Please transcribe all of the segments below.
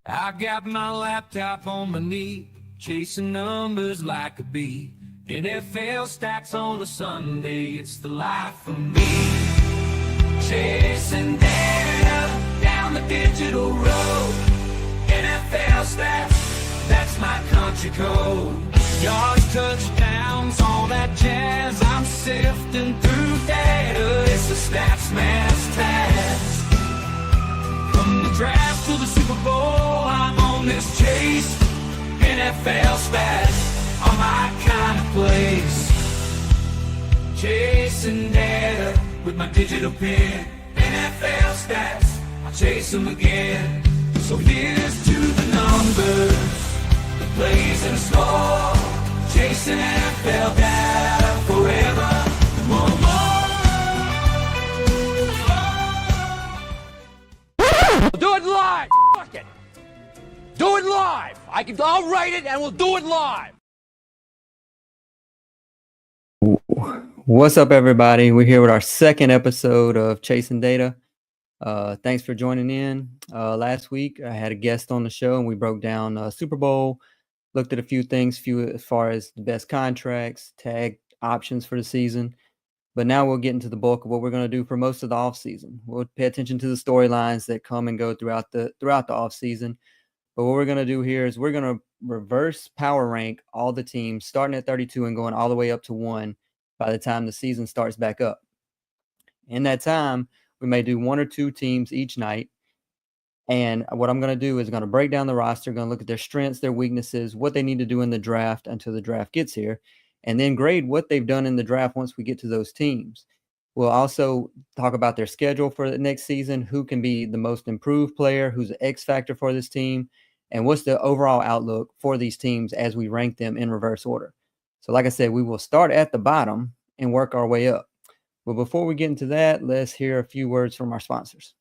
I got my laptop on my knee, chasing numbers like a bee. NFL stats on a Sunday, it's the life for me. Chasing data down the digital road. NFL stats, that's my country code. Yards, touchdowns, all that jazz. I'm sifting through data, it's the stats man's task. From the draft to the Super Bowl, I'm on this chase. NFL stats are my kind of place. Chasing data with my digital pen. NFL stats, I'll chase them again. So here's to the numbers, the plays and the score. Chasing NFL data forever. Do it live! Fuck it! Do it live! I'll write it and we'll do it live! What's up, everybody? We're here with our second episode of Chasing Data. Thanks for joining in. Last week, I had a guest on the show, and we broke down Super Bowl, looked at a few things, as far as the best contracts, tag options for the season. But now we'll get into the bulk of what we're going to do for most of the offseason. We'll pay attention to the storylines that come and go throughout the offseason. But what we're going to do here is we're going to reverse power rank all the teams, starting at 32 and going all the way up to 1 by the time the season starts back up. In that time, we may do 1 or 2 teams each night. And what I'm going to do is going to break down the roster, going to look at their strengths, their weaknesses, what they need to do in the draft until the draft gets here, and then grade what they've done in the draft once we get to those teams. We'll also talk about their schedule for the next season, who can be the most improved player, who's the X factor for this team, and what's the overall outlook for these teams as we rank them in reverse order. So like I said, we will start at the bottom and work our way up. But before we get into that, let's hear a few words from our sponsors.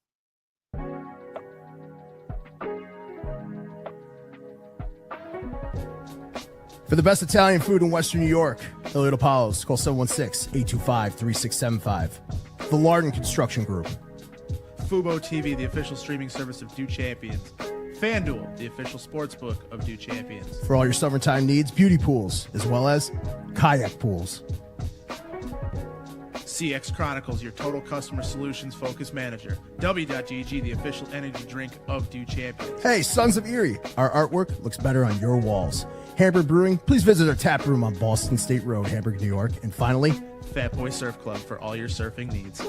For the best Italian food in Western New York, Elliott Apollo's, call 716-825-3675. The Lardon Construction Group. Fubo TV, the official streaming service of Do Champions. FanDuel, the official sportsbook of Do Champions. For all your summertime needs, beauty pools, as well as kayak pools. CX Chronicles, your total customer solutions focused manager. W.GG, the official energy drink of Do Champions. Hey, Sons of Erie, our artwork looks better on your walls. Hamburg Brewing, please visit our tap room on Boston State Road, Hamburg, New York. And finally, Fat Boy Surf Club for all your surfing needs.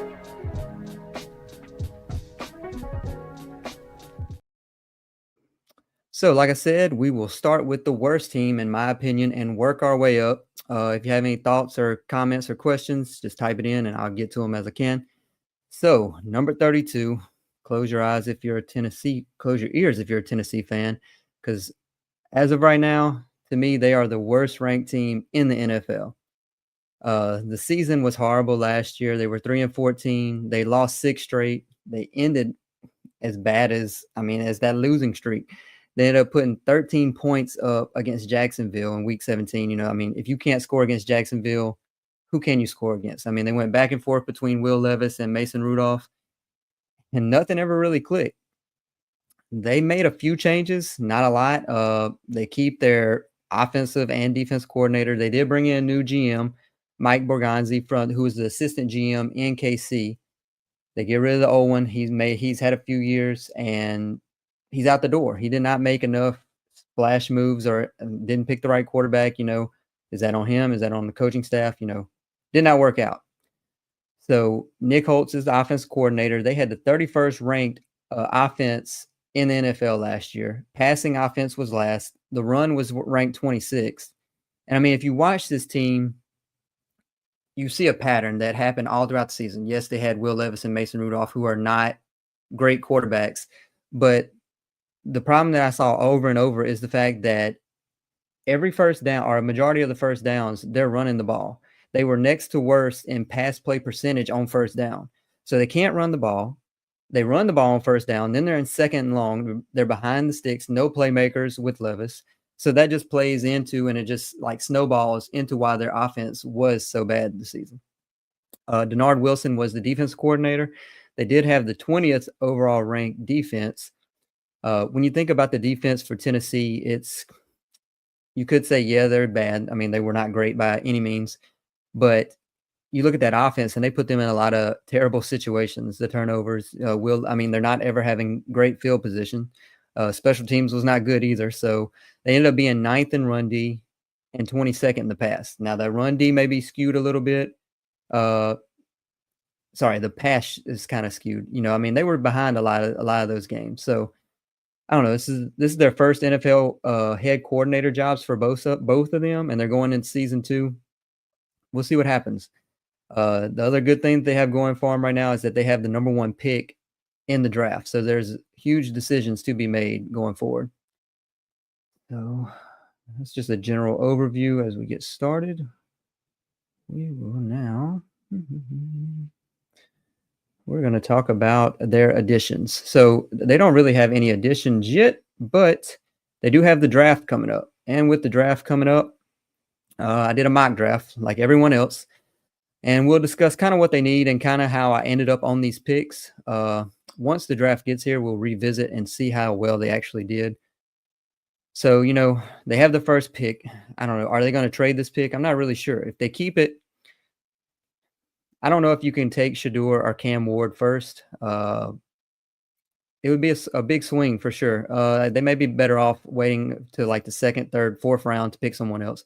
So like I said, we will start with the worst team, in my opinion, and work our way up. If you have any thoughts or comments or questions, just type it in and I'll get to them as I can. So number 32, close your ears if you're a Tennessee fan, because as of right now, to me, they are the worst ranked team in the NFL. The season was horrible last year. They were 3-14. They lost 6 straight. They ended as bad as that losing streak. They ended up putting 13 points up against Jacksonville in week 17. If you can't score against Jacksonville, who can you score against? They went back and forth between Will Levis and Mason Rudolph, and nothing ever really clicked. They made a few changes, not a lot. They keep their offensive and defense coordinator. They did bring in a new GM, Mike Borgonzi, who was the assistant GM in KC. They get rid of the old one. He's had a few years, and he's out the door. He did not make enough splash moves or didn't pick the right quarterback. Is that on him? Is that on the coaching staff? Did not work out. So Nick Holtz is the offense coordinator. They had the 31st ranked offense in the NFL last year. Passing offense was last. The run was ranked 26th. And if you watch this team, you see a pattern that happened all throughout the season. Yes, they had Will Levis and Mason Rudolph, who are not great quarterbacks, but the problem that I saw over and over is the fact that every first down, or a majority of the first downs, they're running the ball. They were next to worst in pass play percentage on first down. So they can't run the ball. They run the ball on first down. Then they're in second and long. They're behind the sticks, no playmakers with Levis. So that just plays into, and it just snowballs into why their offense was so bad this season. Denard Wilson was the defense coordinator. They did have the 20th overall ranked defense, When you think about the defense for Tennessee, you could say, yeah, they're bad. I mean, they were not great by any means, but you look at that offense and they put them in a lot of terrible situations. The turnovers they're not ever having great field position. Special teams was not good either. So they ended up being 9th in run D and 22nd in the pass. Now that run D may be skewed a little bit. The pass is kind of skewed. They were behind a lot of those games. So I don't know. This is their first NFL head coordinator jobs for both of them, and they're going into season 2. We'll see what happens. The other good thing they have going for them right now is that they have the number 1 pick in the draft. So there's huge decisions to be made going forward. So that's just a general overview as we get started. We will now. We're going to talk about their additions. So they don't really have any additions yet, but they do have the draft coming up. And with the draft coming up, I did a mock draft like everyone else. And we'll discuss kind of what they need and kind of how I ended up on these picks. Once the draft gets here, we'll revisit and see how well they actually did. So, they have the first pick. I don't know. Are they going to trade this pick? I'm not really sure. If they keep it, I don't know if you can take Shador or Cam Ward first. It would be a big swing for sure. They may be better off waiting to like the 2nd, 3rd, 4th round to pick someone else.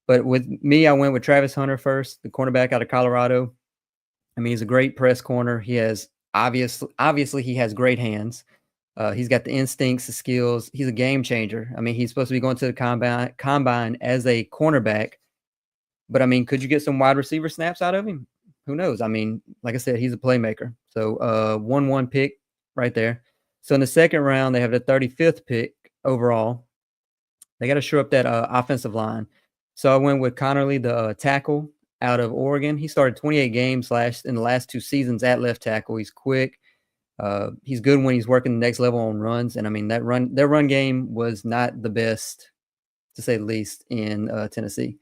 But with me, I went with Travis Hunter first, the cornerback out of Colorado. I mean, he's a great press corner. He has obviously he has great hands. He's got the instincts, the skills. He's a game changer. I mean, he's supposed to be going to the combine as a cornerback. But I mean, could you get some wide receiver snaps out of him? Who knows? I mean, like I said, he's a playmaker. So 1-1 pick right there. So in the 2nd round, they have the 35th pick overall. They got to shore up that offensive line. So I went with Connerly, the tackle out of Oregon. He started 28 games in the last 2 seasons at left tackle. He's quick. He's good when he's working the next level on runs. And I mean, their run game was not the best, to say the least, in Tennessee.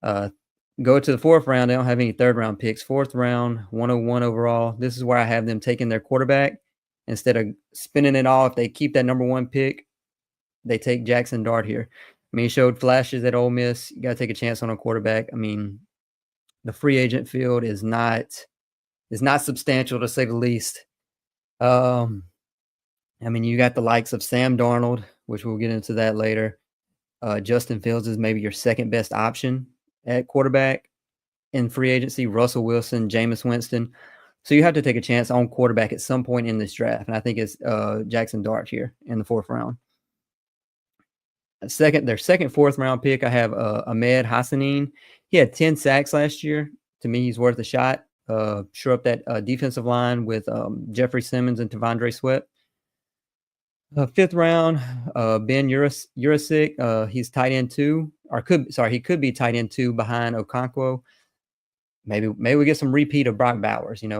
Go to the 4th round. They don't have any 3rd round picks. 4th round, 101 overall. This is where I have them taking their quarterback instead of spinning it all. If they keep that number 1 pick, they take Jackson Dart here. I mean, he showed flashes at Ole Miss. You got to take a chance on a quarterback. I mean, the free agent field is not substantial, to say the least. I mean, you got the likes of Sam Darnold, which we'll get into that later. Justin Fields is maybe your 2nd best option at quarterback in free agency. Russell Wilson, Jameis Winston. So you have to take a chance on quarterback at some point in this draft. And I think it's Jackson Dart here in the 4th round. Their 2nd, 4th round pick, I have Ahmed Hassanin. He had 10 sacks last year. To me, he's worth a shot. Shore up that defensive line with Jeffrey Simmons and Tavondre Sweat. 5th round, Ben Urasic. He's tight end 2, he could be tight end 2 behind Okonkwo. Maybe we get some repeat of Brock Bowers. It's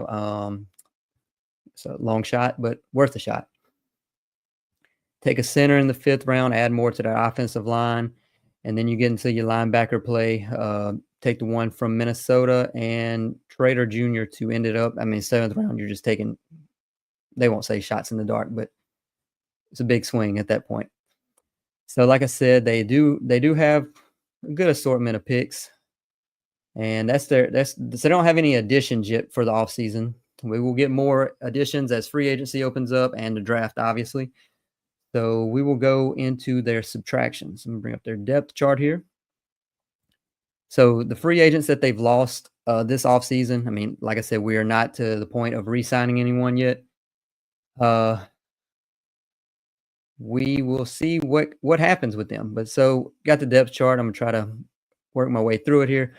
a long shot, but worth a shot. Take a center in the 5th round, add more to that offensive line, and then you get into your linebacker play. Take the one from Minnesota and Trader Jr. to end it up. I mean, 7th round, you're just taking, they won't say shots in the dark, but it's a big swing at that point. So like I said, they do have a good assortment of picks, and so they don't have any additions yet for the offseason. We will get more additions as free agency opens up and the draft, obviously. So we will go into their subtractions. I'm going to bring up their depth chart here. So the free agents that they've lost this offseason, I mean, like I said, we are not to the point of re-signing anyone yet. We will see what happens with them. But so got the depth chart. I'm going to try to work my way through it here.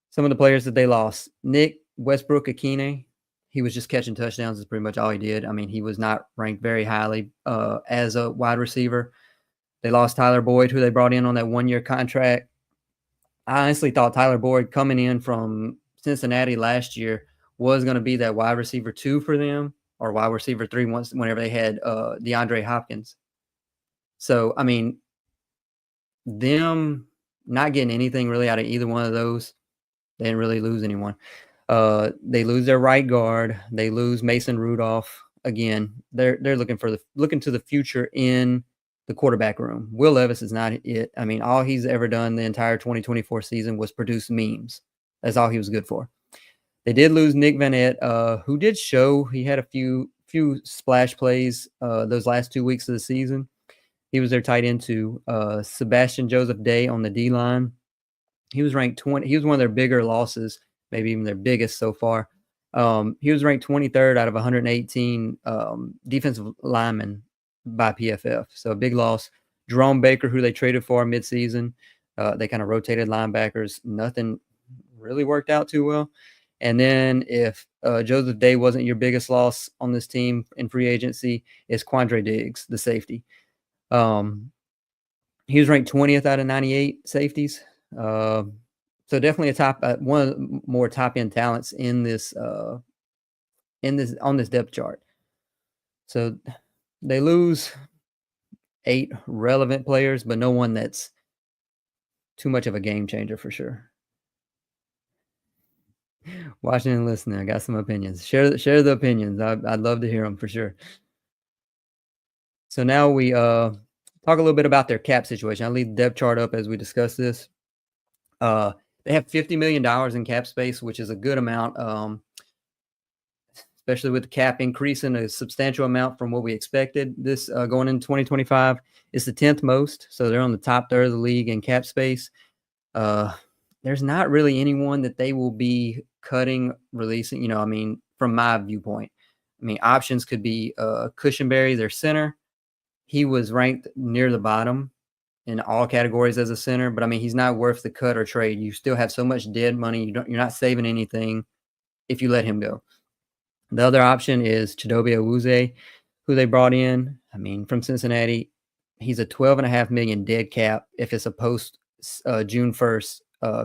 Some of the players that they lost. Nick Westbrook-Akine. He was just catching touchdowns is pretty much all he did. I mean, he was not ranked very highly as a wide receiver. They lost Tyler Boyd, who they brought in on that 1-year contract. I honestly thought Tyler Boyd coming in from Cincinnati last year was going to be that wide receiver 2 for them, or wide receiver 3 whenever they had DeAndre Hopkins. So, I mean, them not getting anything really out of either one of those, they didn't really lose anyone. They lose their right guard. They lose Mason Rudolph. again, they're looking to the future in the quarterback room. Will Levis is not it. I mean, all he's ever done the entire 2024 season was produce memes. That's all he was good for. They did lose Nick Van Ette, who did show he had a few splash plays those last 2 weeks of the season. He was their tight end too. Sebastian Joseph Day on the D line. He was ranked 20. He was one of their bigger losses, maybe even their biggest so far. He was ranked 23rd out of 118 defensive linemen by PFF. So a big loss. Jerome Baker, who they traded for midseason, they kind of rotated linebackers. Nothing really worked out too well. And then if Joseph Day wasn't your biggest loss on this team in free agency, it's Quandre Diggs, the safety. He was ranked 20th out of 98 safeties. So definitely a top one of the more top end talents on this depth chart. So they lose 8 relevant players, but no one that's too much of a game changer for sure. Watching and listening, I got some opinions. Share the opinions. I'd love to hear them for sure. So now we talk a little bit about their cap situation. I'll leave the depth chart up as we discuss this. They have $50 million in cap space, which is a good amount, especially with the cap increasing a substantial amount from what we expected. This going into 2025 is the 10th most, so they're on the top third of the league in cap space. There's not really anyone that they will be cutting, releasing. I mean, from my viewpoint, options could be Cushenberry, their center. He was ranked near the bottom in all categories as a center, but he's not worth the cut or trade. You still have so much dead money. You're not saving anything if you let him go. The other option is Chidobe Awuzie, who they brought in. From Cincinnati, he's a $12.5 million dead cap if it's a post June 1st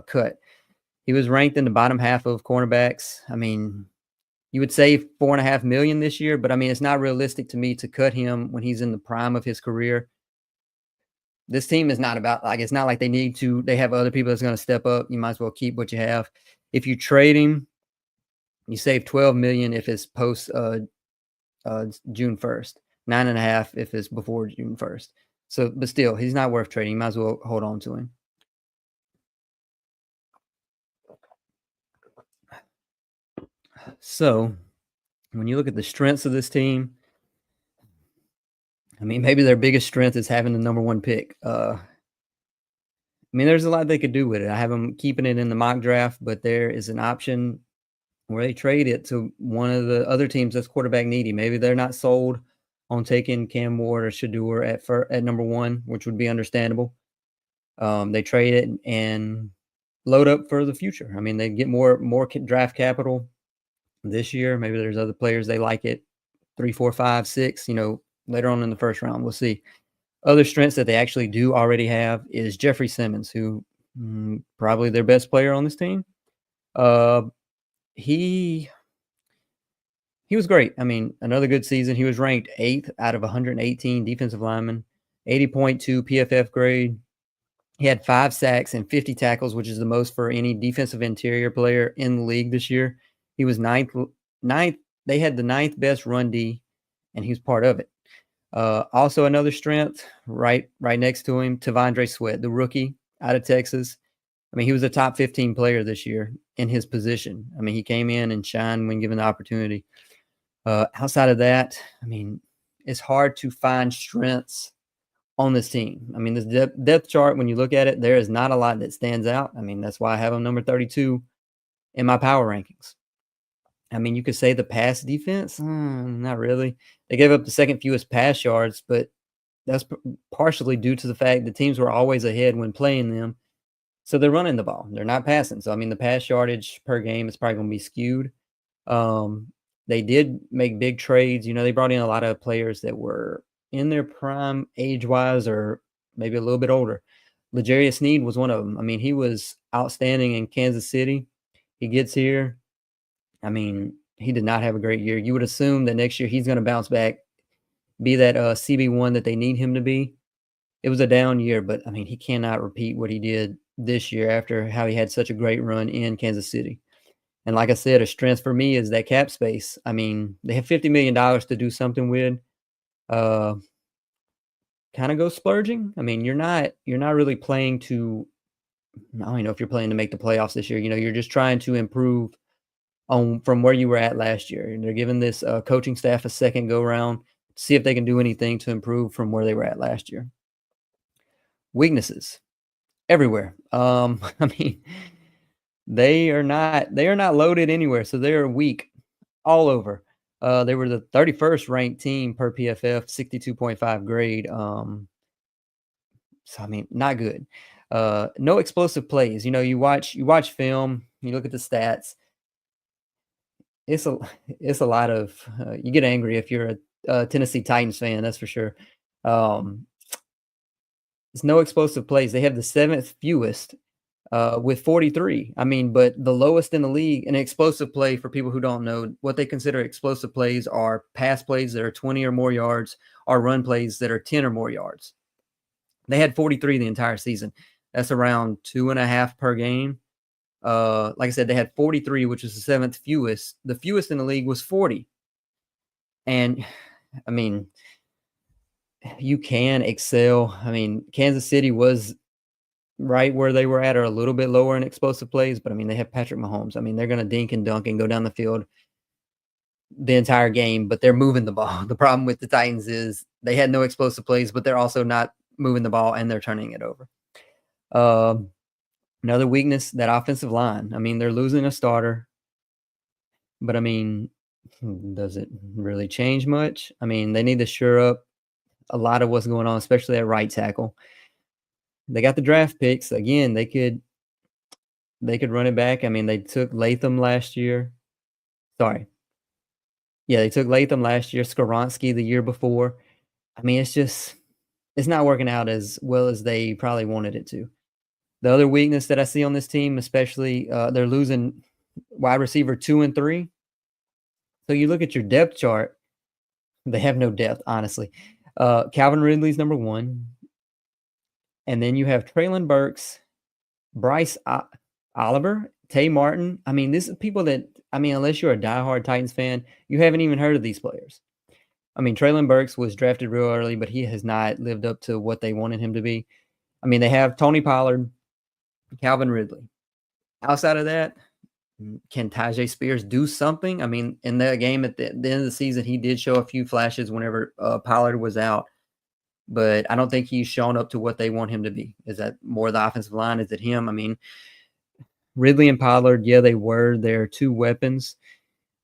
cut. He was ranked in the bottom half of cornerbacks. You would save $4.5 million this year, but it's not realistic to me to cut him when he's in the prime of his career. This team is not about it's not like they need to. They have other people that's going to step up. You might as well keep what you have. If you trade him, you save $12 million if it's post June 1st, $9.5 if it's before June 1st. So, but still, he's not worth trading. You might as well hold on to him. So, when you look at the strengths of this team, maybe their biggest strength is having the number 1 pick. There's a lot they could do with it. I have them keeping it in the mock draft, but there is an option where they trade it to one of the other teams that's quarterback needy. Maybe they're not sold on taking Cam Ward or Shador at number 1, which would be understandable. They trade it and load up for the future. They get more draft capital this year. Maybe there's other players they like it 3, 4, 5, 6, later on in the first round. We'll see. Other strengths that they actually do already have is Jeffrey Simmons, who probably their best player on this team. He was great. Another good season. He was ranked 8th out of 118 defensive linemen, 80.2 PFF grade. He had 5 sacks and 50 tackles, which is the most for any defensive interior player in the league this year. He was ninth. They had the 9th best run D, and he was part of it. Also another strength right next to him, Tavondre Sweat, the rookie out of Texas. He was a top 15 player this year in his position. He came in and shined when given the opportunity. Outside of that, it's hard to find strengths on this team. This depth chart, when you look at it, there is not a lot that stands out. That's why I have them number 32 in my power rankings. You could say the pass defense, not really. They gave up the second fewest pass yards, but that's partially due to the fact the teams were always ahead when playing them. So they're running the ball. They're not passing. So, the pass yardage per game is probably going to be skewed. They did make big trades. They brought in a lot of players that were in their prime age-wise or maybe a little bit older. L'Jarius Sneed was one of them. He was outstanding in Kansas City. He gets here. He did not have a great year. You would assume that next year he's going to bounce back, be that CB1 that they need him to be. It was a down year, but he cannot repeat what he did this year after how he had such a great run in Kansas City. And like I said, a strength for me is that cap space. I mean, they have $50 million to do something with. Uh, kind of go splurging. I mean, you're not really playing to. I don't know if you're playing to make the playoffs this year. You're just trying to improve on from where you were at last year. And they're giving this coaching staff a second go round, see if they can do anything to improve from where they were at last year. Weaknesses everywhere. I mean, they are not loaded anywhere, so they are weak all over. They were the 31st ranked team per PFF, 62.5 grade. So I mean, not good. No explosive plays. You watch film, you look at the stats. It's a lot of you get angry if you're a Tennessee Titans fan, that's for sure. It's no explosive plays. They have the 7th fewest with 43. I mean, but the lowest in the league. An explosive play, for people who don't know, what they consider explosive plays are pass plays that are 20 or more yards, or run plays that are 10 or more yards. They had 43 the entire season. That's around 2.5 per game. Like I said, they had 43, which is the 7th fewest. The fewest in the league was 40. And I mean, you can excel. I mean, Kansas City was right where they were at, or a little bit lower in explosive plays, but I mean, they have Patrick Mahomes. I mean, they're going to dink and dunk and go down the field the entire game, but they're moving the ball. The problem with the Titans is they had no explosive plays, but they're also not moving the ball, and they're turning it over. Another weakness, that offensive line. I mean, they're losing a starter, but I mean, does it really change much? I mean, they need to shore up a lot of what's going on, especially at right tackle. They got the draft picks. Again, they could run it back. I mean, they took Latham last year. Sorry. Yeah, they took Latham last year, Skoronski the year before. I mean, it's not working out as well as they probably wanted it to. The other weakness that I see on this team, especially, they're losing wide receiver 2 and 3. So you look at your depth chart, they have no depth, honestly. Calvin Ridley's number 1. And then you have Traylon Burks, Bryce Oliver, Tay Martin. I mean, this is people that, I mean, unless you're a diehard Titans fan, you haven't even heard of these players. I mean, Traylon Burks was drafted real early, but he has not lived up to what they wanted him to be. I mean, they have Tony Pollard, Calvin Ridley. Outside of that, can Tajay Spears do something? I mean, in that game at the end of the season, he did show a few flashes whenever Pollard was out, but I don't think he's shown up to what they want him to be. Is that more the offensive line? Is it him? I mean, Ridley and Pollard, yeah, they were their 2 weapons.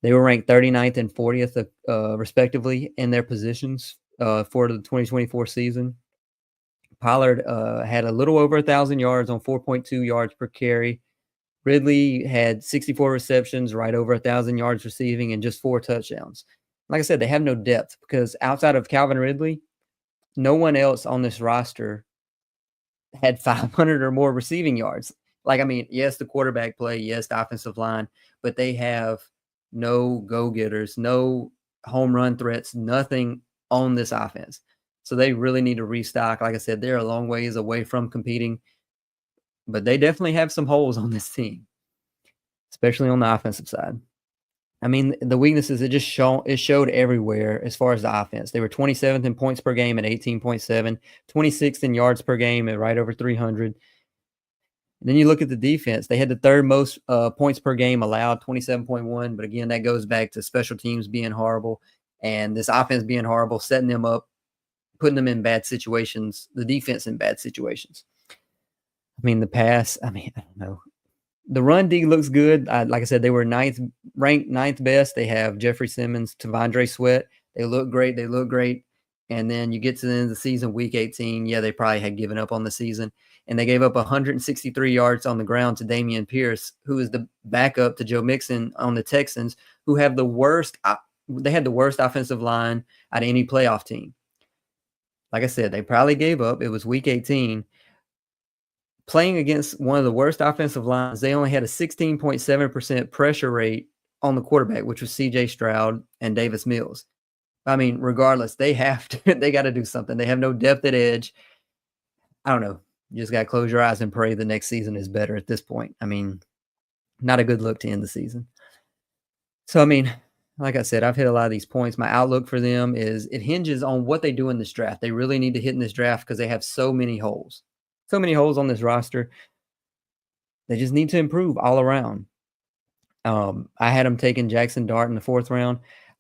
They were ranked 39th and 40th, respectively, in their positions for the 2024 season. Pollard had a little over 1,000 yards on 4.2 yards per carry. Ridley had 64 receptions, right over 1,000 yards receiving, and just 4 touchdowns. Like I said, they have no depth because outside of Calvin Ridley, no one else on this roster had 500 or more receiving yards. Like, I mean, yes, the quarterback play, yes, the offensive line, but they have no go-getters, no home run threats, nothing on this offense. So they really need to restock. Like I said, they're a long ways away from competing, but they definitely have some holes on this team, especially on the offensive side. I mean, the weaknesses, it showed everywhere as far as the offense. They were 27th in points per game at 18.7, 26th in yards per game at right over 300. And then you look at the defense. They had the 3rd most points per game allowed, 27.1. But again, that goes back to special teams being horrible and this offense being horrible, setting them up, putting them in bad situations, the defense in bad situations. I mean, the pass, I mean, I don't know. The run D looks good. Like I said, they were ranked 9th best. They have Jeffrey Simmons, Tavondre Sweat. They look great. And then you get to the end of the season, week 18. Yeah, they probably had given up on the season. And they gave up 163 yards on the ground to Dameon Pierce, who is the backup to Joe Mixon on the Texans, who have the worst. They had the worst offensive line out of any playoff team. Like I said, they probably gave up. It was week 18. Playing against one of the worst offensive lines, they only had a 16.7% pressure rate on the quarterback, which was C.J. Stroud and Davis Mills. I mean, regardless, they got to do something. They have no depth at edge. I don't know. You just got to close your eyes and pray the next season is better at this point. I mean, not a good look to end the season. So, I mean, like I said, I've hit a lot of these points. My outlook for them is it hinges on what they do in this draft. They really need to hit in this draft because they have so many holes. So many holes on this roster. They just need to improve all around. I had them taking Jackson Dart in the 4th round.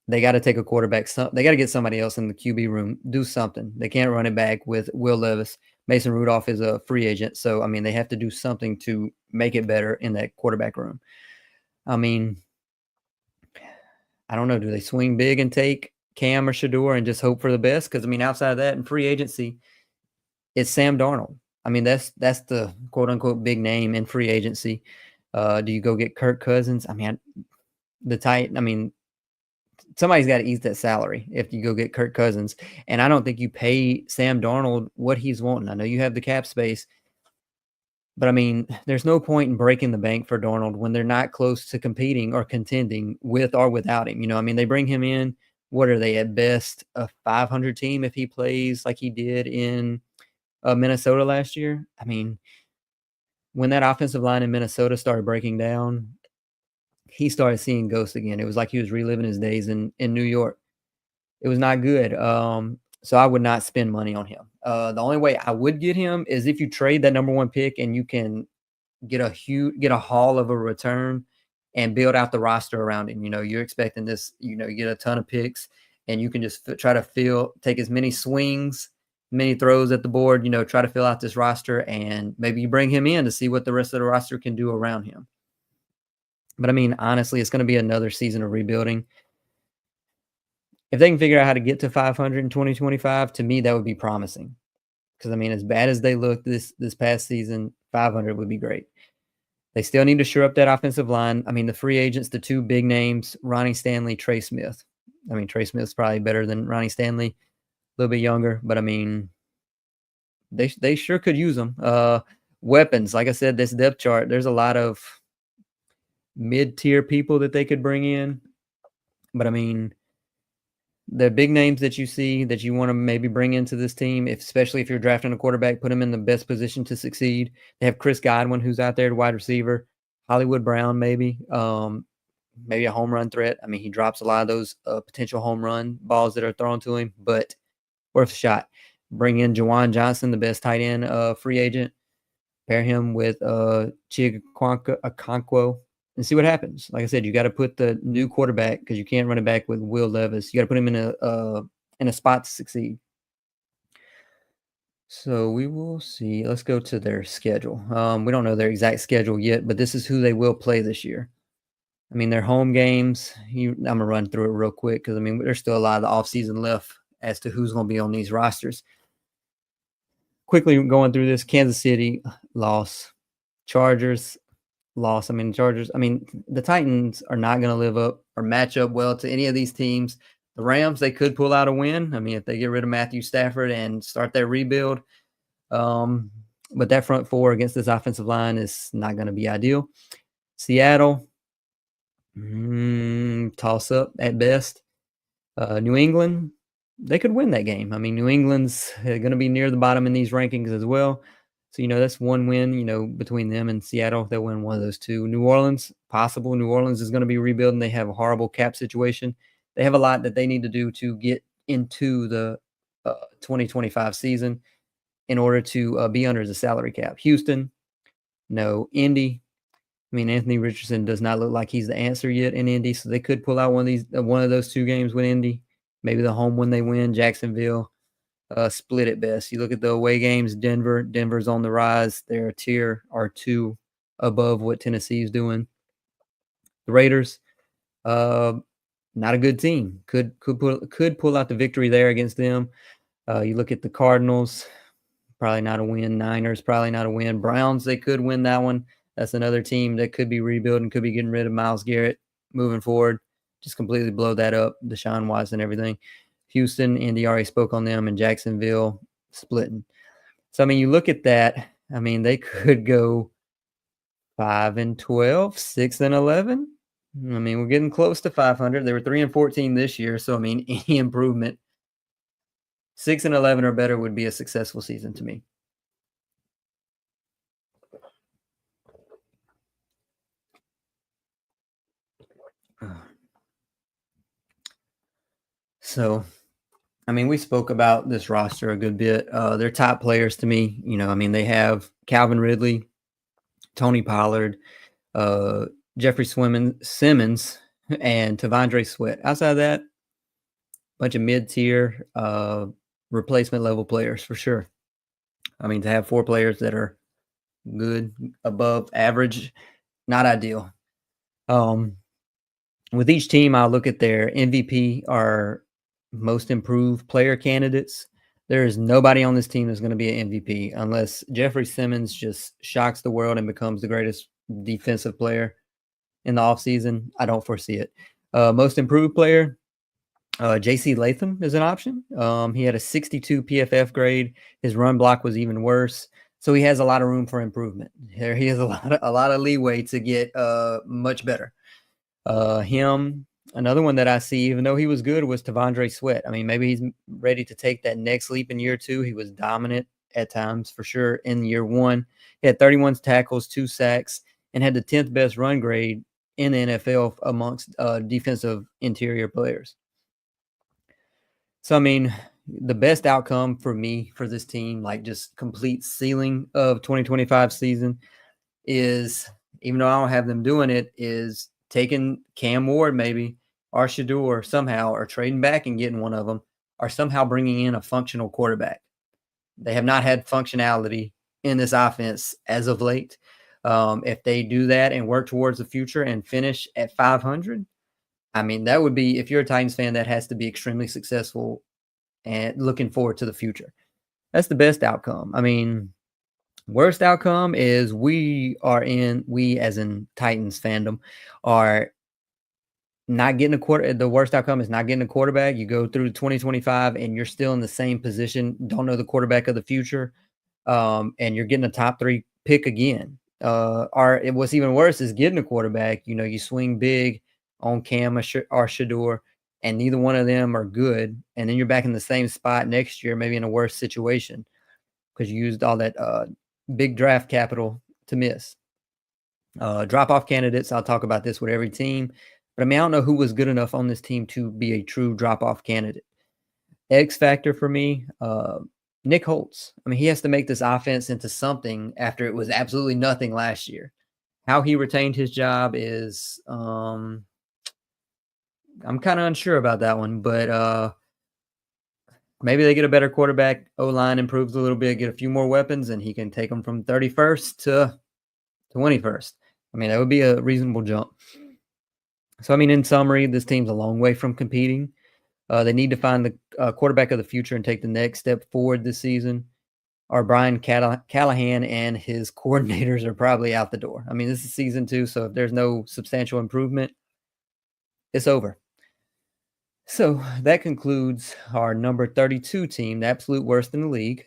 They got to take a quarterback. They got to get somebody else in the QB room. Do something. They can't run it back with Will Levis. Mason Rudolph is a free agent. So, I mean, they have to do something to make it better in that quarterback room. I mean, I don't know. Do they swing big and take Cam or Shador and just hope for the best? Because, I mean, outside of that, in free agency, it's Sam Darnold. I mean, that's the quote unquote big name in free agency. Do you go get Kirk Cousins? I mean, somebody's got to eat that salary if you go get Kirk Cousins. And I don't think you pay Sam Darnold what he's wanting. I know you have the cap space, but I mean, there's no point in breaking the bank for Darnold when they're not close to competing or contending with or without him. I mean, they bring him in. What are they at best? A 500 team if he plays like he did in Minnesota last year. I mean, when that offensive line in Minnesota started breaking down, he started seeing ghosts again. It was like he was reliving his days in New York. It was not good. So I would not spend money on him. The only way I would get him is if you trade that number 1 pick and you can get a haul of a return and build out the roster around him. You're expecting this, you get a ton of picks and you can just try to take as many swings, many throws at the board, try to fill out this roster, and maybe you bring him in to see what the rest of the roster can do around him. But I mean, honestly, it's going to be another season of rebuilding. If they can figure out how to get to 500 in 2025, to me, that would be promising. Because, I mean, as bad as they looked this past season, 500 would be great. They still need to shore up that offensive line. I mean, the free agents, the 2 big names, Ronnie Stanley, Trey Smith. I mean, Trey Smith's probably better than Ronnie Stanley, a little bit younger, but I mean, they sure could use them. Weapons, like I said, this depth chart, there's a lot of mid-tier people that they could bring in. But I mean, the big names that you see that you want to maybe bring into this team, especially if you're drafting a quarterback, put them in the best position to succeed. They have Chris Godwin, who's out there, the wide receiver. Hollywood Brown, maybe a home run threat. I mean, he drops a lot of those potential home run balls that are thrown to him, but worth a shot. Bring in Jawan Johnson, the best tight end free agent. Pair him with Chig Okonkwo and see what happens. Like I said, you got to put the new quarterback, because you can't run it back with Will Levis. You got to put him in a spot to succeed. So we will see. Let's go to their schedule. We don't know their exact schedule yet, but this is who they will play this year. I mean, their home games, I'm going to run through it real quick because, I mean, there's still a lot of the offseason left as to who's going to be on these rosters. Quickly going through this: Kansas City, loss. Chargers, loss. I mean, the Titans are not going to live up or match up well to any of these teams. The Rams, they could pull out a win. I mean, if they get rid of Matthew Stafford and start their rebuild. But that front 4 against this offensive line is not going to be ideal. Seattle, toss up at best. New England, they could win that game. I mean, New England's going to be near the bottom in these rankings as well. So, that's one win, between them and Seattle. They'll win one of those 2. New Orleans, possible. New Orleans is going to be rebuilding. They have a horrible cap situation. They have a lot that they need to do to get into the 2025 season in order to be under the salary cap. Houston, no. Indy, I mean, Anthony Richardson does not look like he's the answer yet in Indy, so they could pull out one of those 2 games with Indy. Maybe the home one they win. Jacksonville, split at best. You look at the away games, Denver's on the rise. They're a tier or 2 above what Tennessee is doing. The Raiders, not a good team. Could pull out the victory there against them. You look at the Cardinals, probably not a win. Niners, probably not a win. Browns, they could win that one. That's another team that could be rebuilding, could be getting rid of Myles Garrett moving forward. Just completely blow that up, Deshaun Watson and everything. Houston, Indy already spoke on them, and Jacksonville splitting. So, I mean, you look at that. I mean, they could go 5-12, 6-11. I mean, we're getting close to 500. They were 3-14 this year. So, I mean, any improvement, 6-11 or better would be a successful season to me. So, I mean, we spoke about this roster a good bit. They're top players to me. I mean, they have Calvin Ridley, Tony Pollard, Jeffrey Simmons, and Tavondre Sweat. Outside of that, bunch of mid-tier replacement level players for sure. I mean, to have 4 players that are good, above average, not ideal. With each team, I'll look at their MVP or most improved player candidates. There is nobody on this team that's going to be an MVP unless Jeffrey Simmons just shocks the world and becomes the greatest defensive player in the offseason. I don't foresee it. Most improved player, JC Latham is an option. He had a 62 PFF grade. His run block was even worse. So he has a lot of room for improvement. He has a lot of leeway to get much better. Another one that I see, even though he was good, was Tavondre Sweat. I mean, maybe he's ready to take that next leap in year 2. He was dominant at times for sure in year 1. He had 31 tackles, 2 sacks, and had the 10th best run grade in the NFL amongst defensive interior players. So, I mean, the best outcome for me for this team, like just complete ceiling of 2025 season, is, even though I don't have them doing it, is taking Cam Ward maybe, or Shador somehow, or trading back and getting one of them, or somehow bringing in a functional quarterback. They have not had functionality in this offense as of late. If they do that and work towards the future and finish at 500, I mean, that would be, if you're a Titans fan, that has to be extremely successful and looking forward to the future. That's the best outcome. I mean, worst outcome is we as in Titans fandom are not getting a quarter. The worst outcome is not getting a quarterback. You go through 2025 and you're still in the same position, don't know the quarterback of the future, and you're getting a top 3 pick again. Or what's even worse is getting a quarterback. You swing big on Cam or Shador, and neither one of them are good. And then you're back in the same spot next year, maybe in a worse situation because you used all that big draft capital to miss. Drop-off candidates, I'll talk about this with every team. But, I mean, I don't know who was good enough on this team to be a true drop-off candidate. X factor for me, Nick Holtz. I mean, he has to make this offense into something after it was absolutely nothing last year. How he retained his job is I'm kind of unsure about that one, but maybe they get a better quarterback. O-line improves a little bit, get a few more weapons, and he can take them from 31st to 21st. I mean, that would be a reasonable jump. So, I mean, in summary, this team's a long way from competing. They need to find the quarterback of the future and take the next step forward this season. Or Brian Callahan and his coordinators are probably out the door. I mean, this is season 2, so if there's no substantial improvement, it's over. So that concludes our number 32 team, the absolute worst in the league.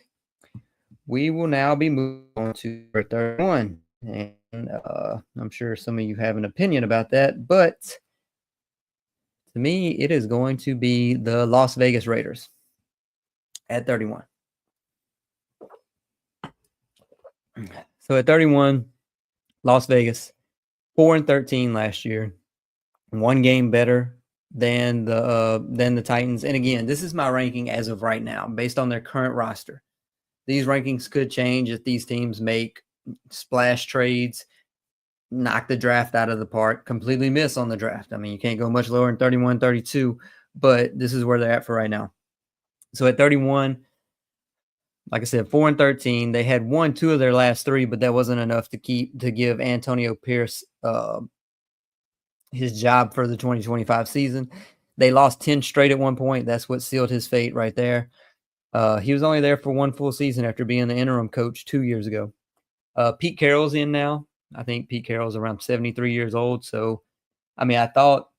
We will now be moving on to our 31. And I'm sure some of you have an opinion about that, but to me, it is going to be the Las Vegas Raiders at 31. So at 31, Las Vegas, 4-13 last year, 1 game better than the Titans. And again, this is my ranking as of right now, based on their current roster. These rankings could change if these teams make splash trades, knock the draft out of the park, completely miss on the draft. I mean, you can't go much lower than 31, 32, but this is where they're at for right now. So at 31, like I said, 4-13. They had won 2 of their last 3, but that wasn't enough to give Antonio Pierce his job for the 2025 season. They lost 10 straight at one point. That's what sealed his fate right there. He was only there for 1 full season after being the interim coach 2 years ago. Pete Carroll's in now. I think Pete Carroll's around 73 years old. So, I mean, I thought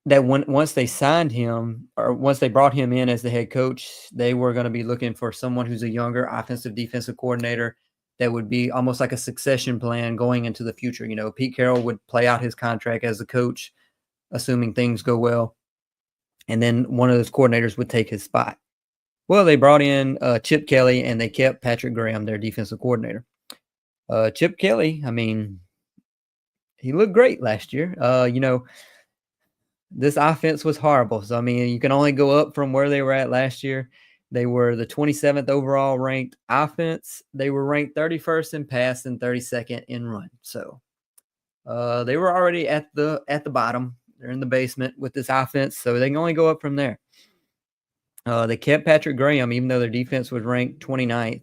that once they signed him, or once they brought him in as the head coach, they were going to be looking for someone who's a younger offensive defensive coordinator that would be almost like a succession plan going into the future. Pete Carroll would play out his contract as a coach, assuming things go well, and then one of those coordinators would take his spot. Well, they brought in Chip Kelly, and they kept Patrick Graham, their defensive coordinator. Chip Kelly, I mean, he looked great last year. this offense was horrible. So, I mean, you can only go up from where they were at last year. They were the 27th overall ranked offense. They were ranked 31st in pass and 32nd in run. So, they were already at the bottom. They're in the basement with this offense, so they can only go up from there. They kept Patrick Graham, even though their defense was ranked 29th.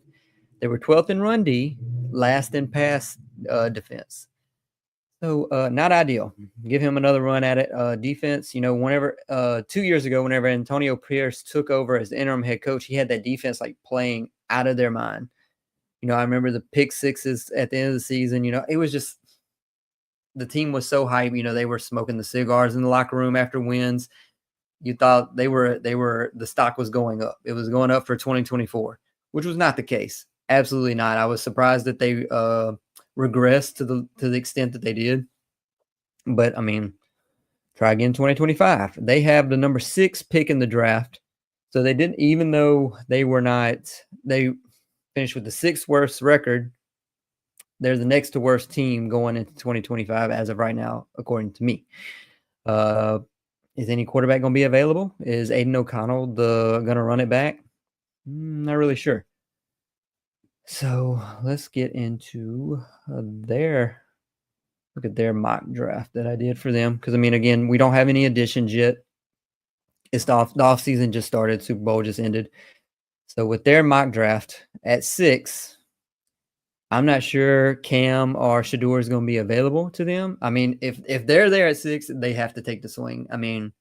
They were 12th in run D, last in pass defense. So not ideal. Give him another run at it. Defense, whenever 2 years ago, whenever Antonio Pierce took over as the interim head coach, he had that defense like playing out of their mind. I remember the pick sixes at the end of the season. It was just the team was so hyped. They were smoking the cigars in the locker room after wins. You thought the stock was going up. It was going up for 2024, which was not the case. Absolutely not. I was surprised that they regressed to the extent that they did. But I mean, try again 2025. They have the number 6 pick in the draft. So they didn't, even though they finished with the 6th worst record, they're the next to worst team going into 2025 as of right now, according to me. Is any quarterback going to be available? Is Aiden O'Connell going to run it back? Not really sure. So let's get into look at their mock draft that I did for them. Because, I mean, again, we don't have any additions yet. It's the off season just started. Super Bowl just ended. So with their mock draft at 6, I'm not sure Cam or Shador is going to be available to them. I mean, if they're there at 6, they have to take the swing. I mean,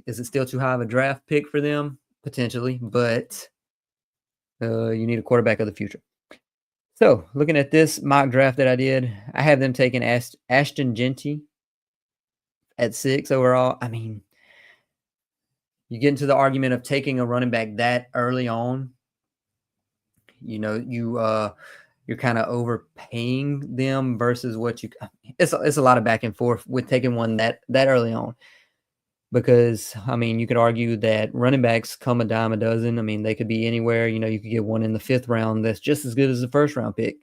is it still too high of a draft pick for them? Potentially, but you need a quarterback of the future. So looking at this mock draft that I did, I have them taking Ashton Genty at 6 overall. I mean, you get into the argument of taking a running back that early on. You're kind of overpaying them versus what you. It's a lot of back and forth with taking one that early on, because I mean, you could argue that running backs come a dime a dozen. I mean, they could be anywhere. You could get one in the 5th round that's just as good as the 1st round pick.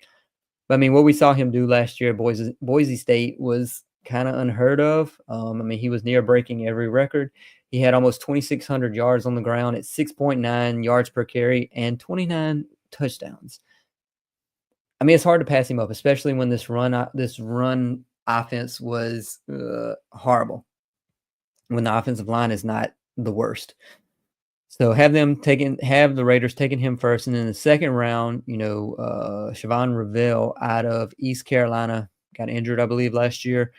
But I mean, what we saw him do last year at Boise State was kind of unheard of. I mean, he was near breaking every record. He had almost 2,600 yards on the ground at 6.9 yards per carry and 29 touchdowns. I mean, it's hard to pass him up, especially when this run offense was horrible, when the offensive line is not the worst. So have the Raiders taking him first, and then the 2nd round, Siobhan Revelle out of East Carolina got injured, I believe, last year.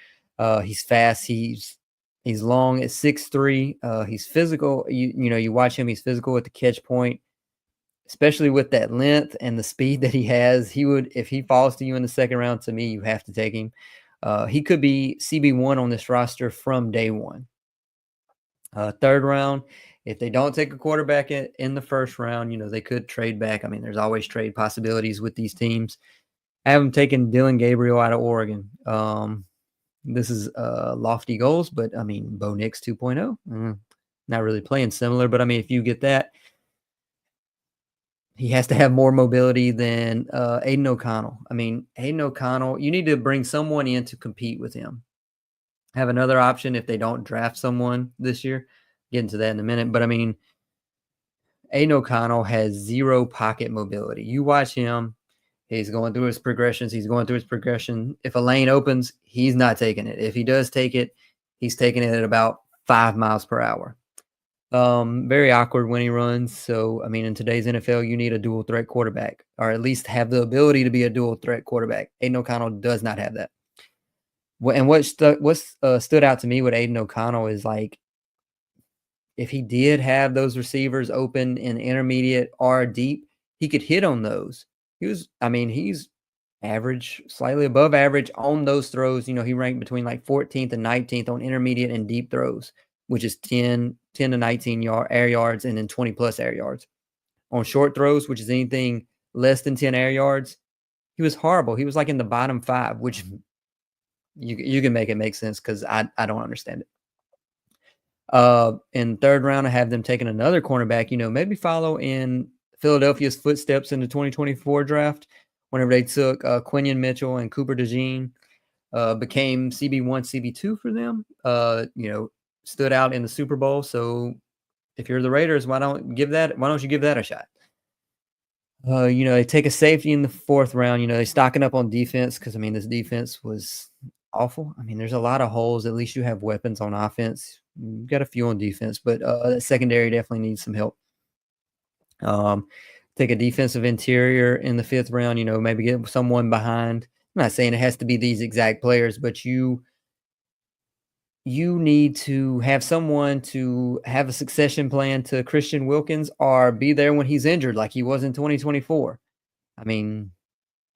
He's fast. He's long at 6'3". He's physical. You watch him. He's physical at the catch point. Especially with that length and the speed that he has, if he falls to you in the 2nd round, to me, you have to take him. He could be CB1 on this roster from day one. 3rd round, if they don't take a quarterback in the 1st round, they could trade back. I mean, there's always trade possibilities with these teams. I have them taking Dylan Gabriel out of Oregon. This is lofty goals, but I mean, Bo Nix 2.0. Not really playing similar, but I mean, if you get that, he has to have more mobility than Aiden O'Connell. I mean, Aiden O'Connell, you need to bring someone in to compete with him. Have another option if they don't draft someone this year. Get into that in a minute. But, I mean, Aiden O'Connell has 0 pocket mobility. You watch him. He's going through his progressions. If a lane opens, he's not taking it. If he does take it, he's taking it at about 5 miles per hour. Very awkward when he runs. So, I mean, in today's NFL, you need a dual threat quarterback, or at least have the ability to be a dual threat quarterback. Aiden O'Connell does not have that. And what stood out to me with Aiden O'Connell is, like, if he did have those receivers open in intermediate or deep, he could hit on those. He's average, slightly above average on those throws. He ranked between like 14th and 19th on intermediate and deep throws, which is 10 to 19 air yards and then 20 plus air yards. On short throws, which is anything less than 10 air yards, he was horrible. He was like in the bottom 5, which you can make it make sense, because I don't understand it. In 3rd round, I have them taking another cornerback, maybe follow in Philadelphia's footsteps in the 2024 draft, whenever they took Quinion Mitchell and Cooper DeJean. became CB1, CB2 for them. Stood out in the Super Bowl. So if you're the Raiders, why don't you give that a shot? They take a safety in the 4th round. They stocking up on defense because this defense was awful. There's a lot of holes. At least you have weapons on offense. You've got a few on defense, but that secondary definitely needs some help. Take a defensive interior in the 5th round. Maybe get someone behind. I'm not saying it has to be these exact players, but you need to have someone to have a succession plan to Christian Wilkins or be there when he's injured like he was in 2024.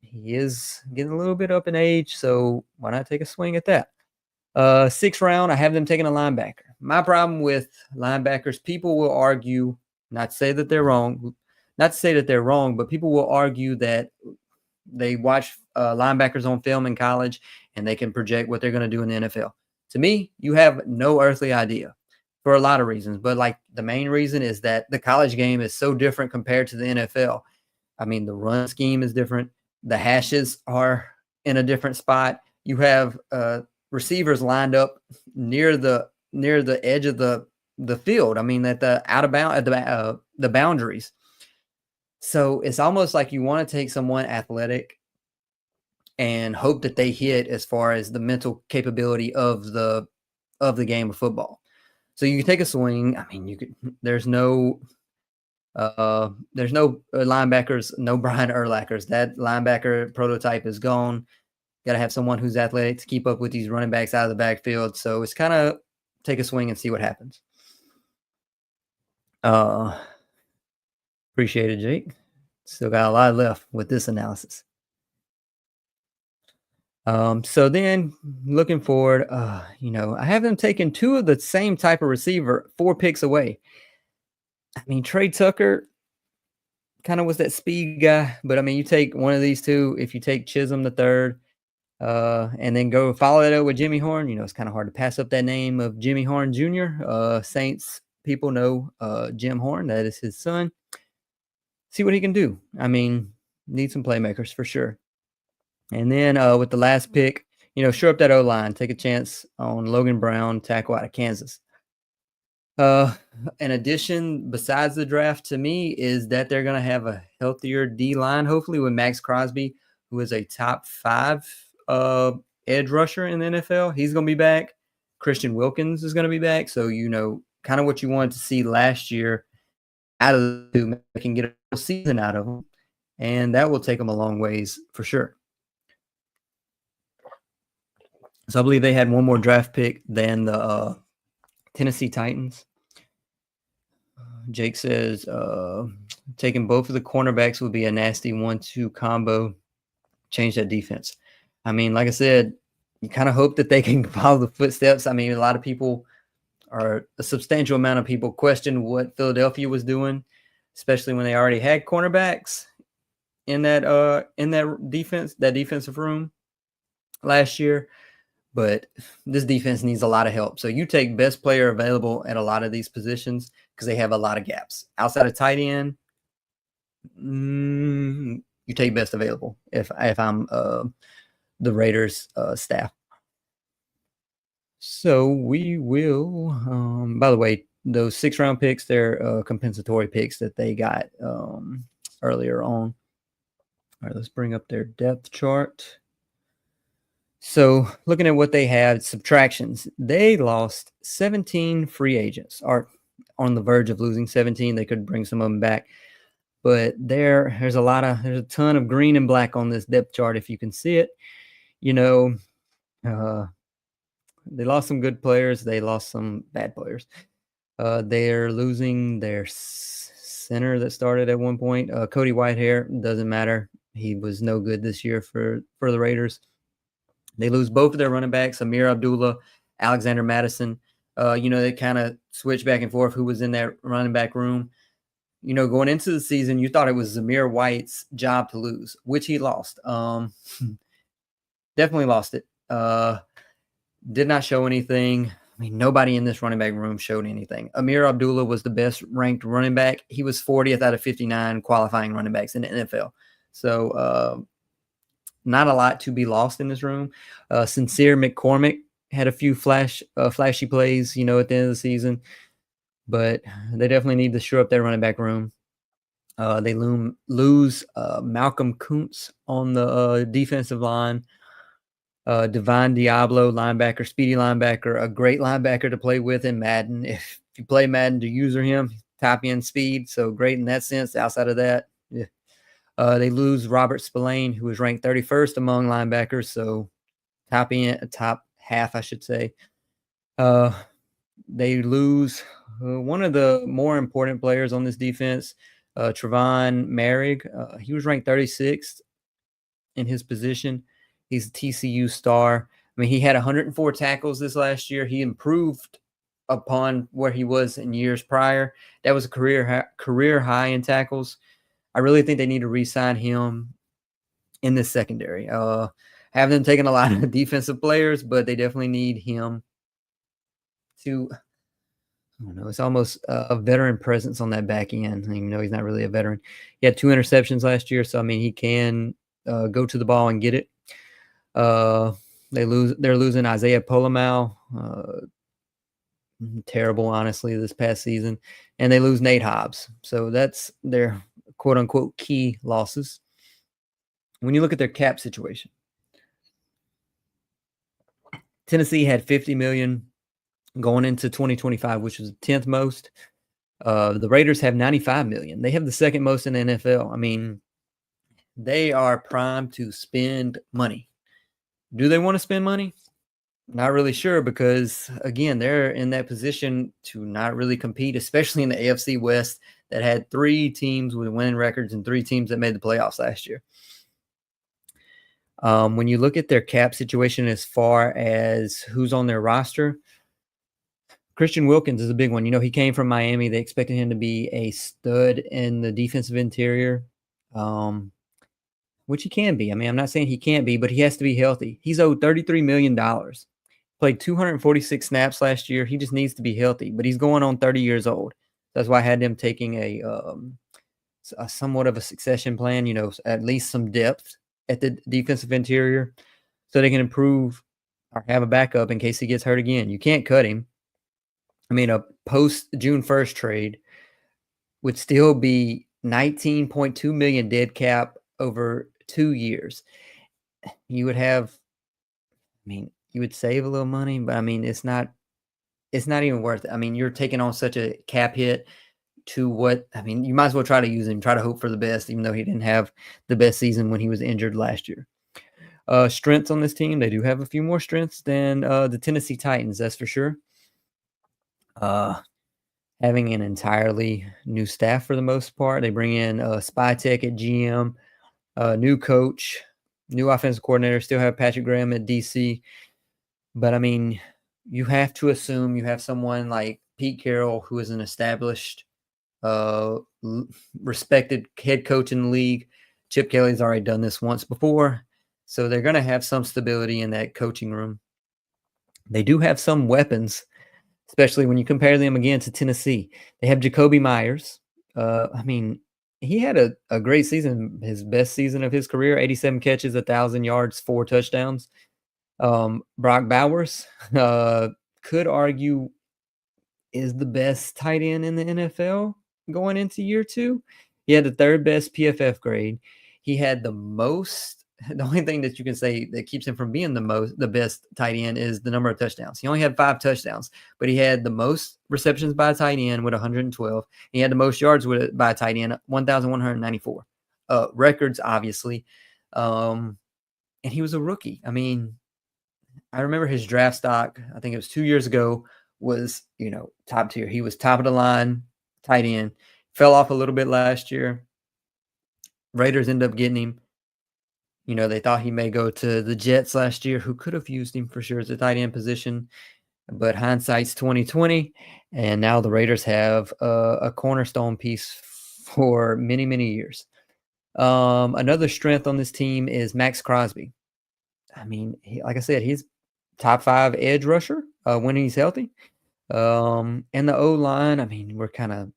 He is getting a little bit up in age, so why not take a swing at that? 6th round, I have them taking a linebacker. My problem with linebackers, people will argue, not to say that they're wrong, but people will argue that they watch linebackers on film in college and they can project what they're going to do in the NFL. To me, you have no earthly idea for a lot of reasons. But the main reason is that the college game is so different compared to the NFL. The run scheme is different. The hashes are in a different spot. You have receivers lined up near the edge of the field. At the out of bound at the boundaries. So it's almost like you want to take someone athletic and hope that they hit as far as the mental capability of the game of football. So you can take a swing. There's no linebackers, no Brian Urlachers. That linebacker prototype is gone. Got to have someone who's athletic to keep up with these running backs out of the backfield. So it's kind of take a swing and see what happens. Appreciate it, Jake. Still got a lot left with this analysis. So then looking forward, I have them taking 2 of the same type of receiver 4 picks away. Trey Tucker kind of was that speed guy, but you take one of these 2. If you take Chisholm the 3rd, and then go follow it up with Jimmy Horn, it's kind of hard to pass up that name of Jimmy Horn Jr. Saints people know Jim Horn, that is his son. See what he can do. Need some playmakers for sure. And then with the last pick, shore up that O-line. Take a chance on Logan Brown, tackle out of Kansas. An addition besides the draft to me is that they're going to have a healthier D-line, hopefully with Max Crosby, who is a top 5 edge rusher in the NFL. He's going to be back. Christian Wilkins is going to be back. So, kind of what you wanted to see last year out of the 2, they can get a whole season out of them. And that will take them a long ways for sure. So I believe they had one more draft pick than the Tennessee Titans. Jake says taking both of the cornerbacks would be a nasty 1-2 combo. Change that defense. Like I said, you kind of hope that they can follow the footsteps. A lot of people, or a substantial amount of people, question what Philadelphia was doing, especially when they already had cornerbacks in that defensive room last year. But this defense needs a lot of help. So you take best player available at a lot of these positions because they have a lot of gaps. Outside of tight end, you take best available if I'm the Raiders staff. So we will, by the way, those 6-round picks, they're compensatory picks that they got earlier on. All right, let's bring up their depth chart. So looking at what they had, subtractions, they lost 17 free agents, or on the verge of losing 17. They could bring some of them back. But there's a ton of green and black on this depth chart, if you can see it. They lost some good players. They lost some bad players. They're losing their center that started at one point. Cody Whitehair, doesn't matter. He was no good this year for the Raiders. They lose both of their running backs, Amir Abdullah, Alexander Madison. They kind of switch back and forth who was in that running back room. Going into the season, you thought it was Zamir White's job to lose, which he lost. Definitely lost it. Did not show anything. Nobody in this running back room showed anything. Amir Abdullah was the best ranked running back. He was 40th out of 59 qualifying running backs in the NFL. So not a lot to be lost in this room. Sincere McCormick had a few flashy plays, at the end of the season, but they definitely need to shore up their running back room. They lose Malcolm Kuntz on the defensive line. Divine Diablo, linebacker, speedy linebacker, a great linebacker to play with in Madden. If you play Madden to user him, top end speed, so great in that sense. Outside of that, yeah. They lose Robert Spillane, who was ranked 31st among linebackers, so top half, I should say. They lose one of the more important players on this defense, Trevon Merrick. He was ranked 36th in his position. He's a TCU star. I mean, he had 104 tackles this last year. He improved upon where he was in years prior. That was a career high in tackles. I really think they need to re-sign him in this secondary. Have them taken a lot of defensive players, but they definitely need him to, I don't know, it's almost a veteran presence on that back end, even though he's not really a veteran. He had 2 interceptions last year, so I mean, he can go to the ball and get it. They're losing Isaiah Polamau. Terrible, honestly, this past season. And they lose Nate Hobbs. So that's their quote-unquote key losses. When you look at their cap situation, Tennessee had $50 million going into 2025, which was the 10th most. The Raiders have $95 million. They have the second most in the NFL. I mean, they are primed to spend money. Do they want to spend money? Not really sure, because, again, they're in that position to not really compete, especially in the AFC West that had 3 teams with winning records and 3 teams that made the playoffs last year. When you look at their cap situation as far as who's on their roster, Christian Wilkins is a big one. He came from Miami. They expected him to be a stud in the defensive interior, which he can be. I mean, I'm not saying he can't be, but he has to be healthy. He's owed $33 million. Played 246 snaps last year. He just needs to be healthy, but he's going on 30 years old. That's why I had them taking a somewhat of a succession plan, at least some depth at the defensive interior so they can improve or have a backup in case he gets hurt again. You can't cut him. I mean, a post-June 1st trade would still be $19.2 million dead cap over 2 years. You would have, you would save a little money, but I mean, it's not even worth it. I mean, you're taking on such a cap hit to you might as well try to use him, try to hope for the best, even though he didn't have the best season when he was injured last year. Strengths on this team, they do have a few more strengths than the Tennessee Titans, that's for sure. Having an entirely new staff for the most part. They bring in Spy Tech at GM, new coach, new offensive coordinator, still have Patrick Graham at DC. But, I mean, you have to assume you have someone like Pete Carroll, who is an established, respected head coach in the league. Chip Kelly's already done this once before, so they're going to have some stability in that coaching room. They do have some weapons, especially when you compare them again to Tennessee. They have Jacoby Myers. He had a great season, his best season of his career, 87 catches, 1,000 yards, 4 touchdowns. Brock Bowers, could argue, is the best tight end in the NFL going into year 2. He had the 3rd best PFF grade. He had the only thing that you can say that keeps him from being the best tight end is the number of touchdowns. He only had 5 touchdowns, but he had the most receptions by a tight end with 112. He had the most yards by a tight end, 1,194. Records, obviously. And he was a rookie. I mean, I remember his draft stock, I think it was 2 years ago, was, top tier. He was top of the line, tight end. Fell off a little bit last year. Raiders ended up getting him. They thought he may go to the Jets last year, who could have used him for sure as a tight end position. But hindsight's 2020, and now the Raiders have a cornerstone piece for many, many years. Another strength on this team is Max Crosby. I mean, like I said, he's top 5 edge rusher when he's healthy. And the O-line, I mean, we're kind of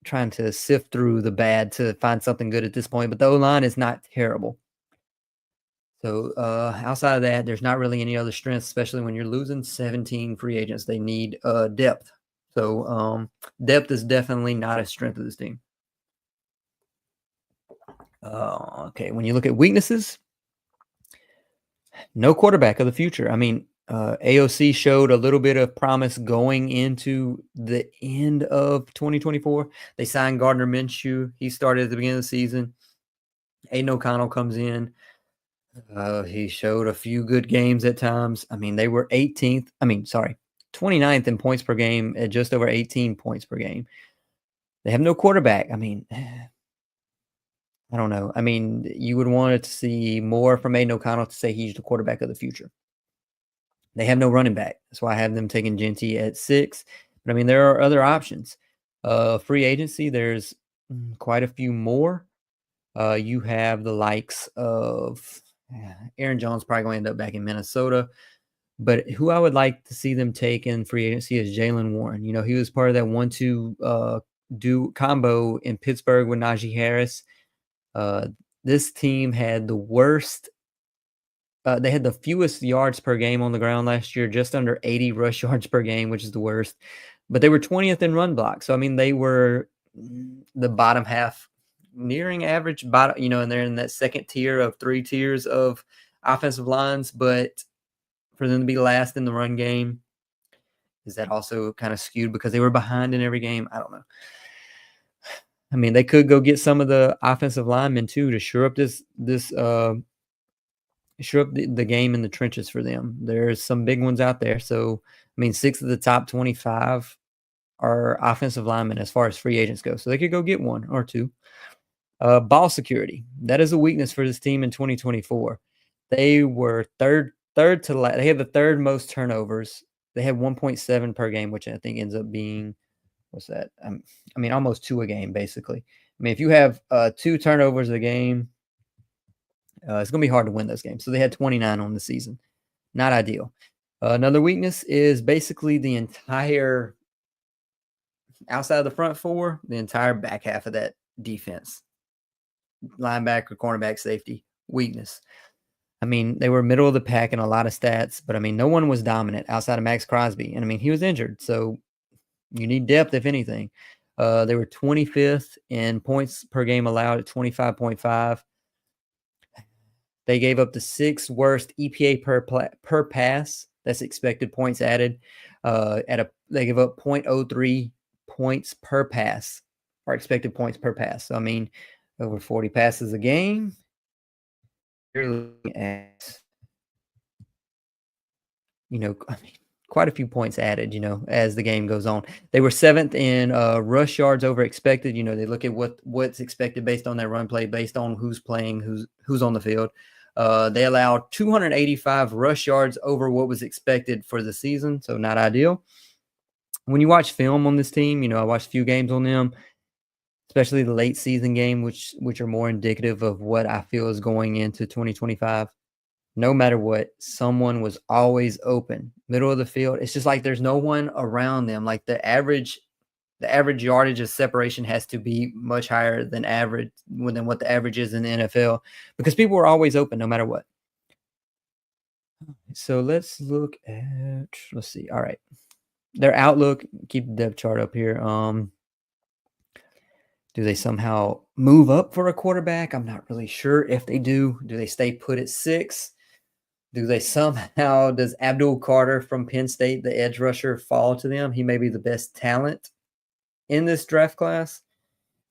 trying to sift through the bad to find something good at this point, but the O-line is not terrible. So outside of that, there's not really any other strengths, especially when you're losing 17 free agents. They need depth. So depth is definitely not a strength of this team. Okay, when you look at weaknesses, no quarterback of the future. I mean, AOC showed a little bit of promise going into the end of 2024. They signed Gardner Minshew. He started at the beginning of the season. Aiden O'Connell comes in. He showed a few good games at times. I mean, they were 29th in points per game at just over 18 points per game. They have no quarterback. I mean, I don't know. I mean, you would want to see more from Aiden O'Connell to say he's the quarterback of the future. They have no running back. That's why I have them taking Genty at 6. But I mean, there are other options. Free agency, there's quite a few more. You have the likes of Aaron Jones, probably going to end up back in Minnesota. But who I would like to see them take in free agency is Jalen Warren. You know, he was part of that 1-2 do combo in Pittsburgh with Najee Harris. This team had the worst. They had the fewest yards per game on the ground last year, just under 80 rush yards per game, which is the worst. But they were 20th in run block. So, I mean, they were the bottom half, nearing average, bottom, you know, and they're in that second tier of 3 tiers of offensive lines. But for them to be last in the run game, is that also kind of skewed because they were behind in every game? I don't know. I mean, they could go get some of the offensive linemen too to shore up shore up the game in the trenches for them. There's some big ones out there. So, I mean, 6 of the top 25 are offensive linemen as far as free agents go. So they could go get 1 or 2. Ball security. That is a weakness for this team in 2024. They were third to last. They had the 3rd most turnovers. They had 1.7 per game, which I think ends up being, what's that? I mean, almost 2 a game, basically. I mean, if you have 2 turnovers a game, it's going to be hard to win those games. So they had 29 on the season. Not ideal. Another weakness is basically the entire, outside of the front 4, the entire back half of that defense. Linebacker, cornerback, safety, weakness. I mean, they were middle of the pack in a lot of stats, but I mean, no one was dominant outside of Max Crosby. And I mean, he was injured. So you need depth, if anything. They were 25th in points per game allowed at 25.5. They gave up the 6th worst EPA per pass. That's expected points added. They give up 0.03 points per pass, or expected points per pass. So I mean, over 40 passes a game. You're looking at, you know, I mean, quite a few points added, you know, as the game goes on. They were 7th in rush yards over expected. You know, they look at what's expected based on their run play, based on who's playing, who's on the field. They allowed 285 rush yards over what was expected for the season, so not ideal. When you watch film on this team, you know, I watched a few games on them, especially the late season game, which are more indicative of what I feel is going into 2025. No matter what, someone was always open, middle of the field. It's just like there's no one around them. Like the average yardage of separation has to be much higher than what the average is in the NFL, because people were always open no matter what. So let's see. All right. Their outlook, keep the depth chart up here. Do they somehow move up for a quarterback? I'm not really sure if they do. Do they stay put at 6? Does Abdul Carter from Penn State, the edge rusher, fall to them? He may be the best talent in this draft class.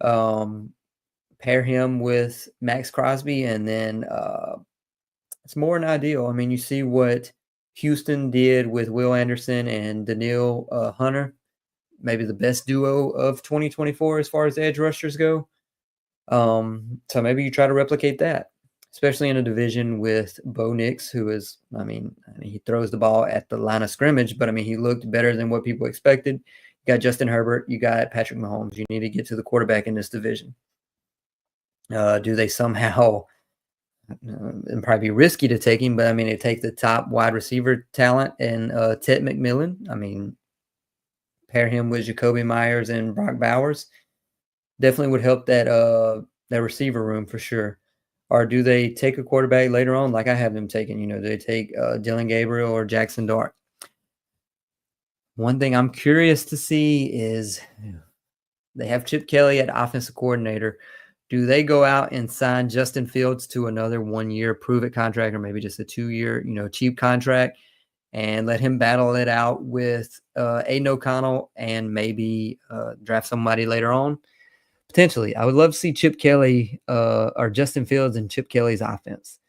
Pair him with Max Crosby, and then it's more than ideal. I mean, you see what Houston did with Will Anderson and Daniil Hunter, maybe the best duo of 2024 as far as edge rushers go. So maybe you try to replicate that, especially in a division with Bo Nix, who is, I mean, he throws the ball at the line of scrimmage, but I mean, he looked better than what people expected. You got Justin Herbert, you got Patrick Mahomes. You need to get to the quarterback in this division. Do they somehow, and probably be risky to take him, but I mean, they take the top wide receiver talent and Ted McMillan. I mean, pair him with Jacoby Myers and Brock Bowers. Definitely would help that receiver room for sure. Or do they take a quarterback later on like I have them taking? Do they take Dylan Gabriel or Jackson Dart? One thing I'm curious to see is they have Chip Kelly at offensive coordinator. Do they go out and sign Justin Fields to another 1-year prove-it contract, or maybe just a 2-year, cheap contract, and let him battle it out with Aiden O'Connell and maybe draft somebody later on? Potentially. I would love to see Chip Kelly or Justin Fields and Chip Kelly's offense.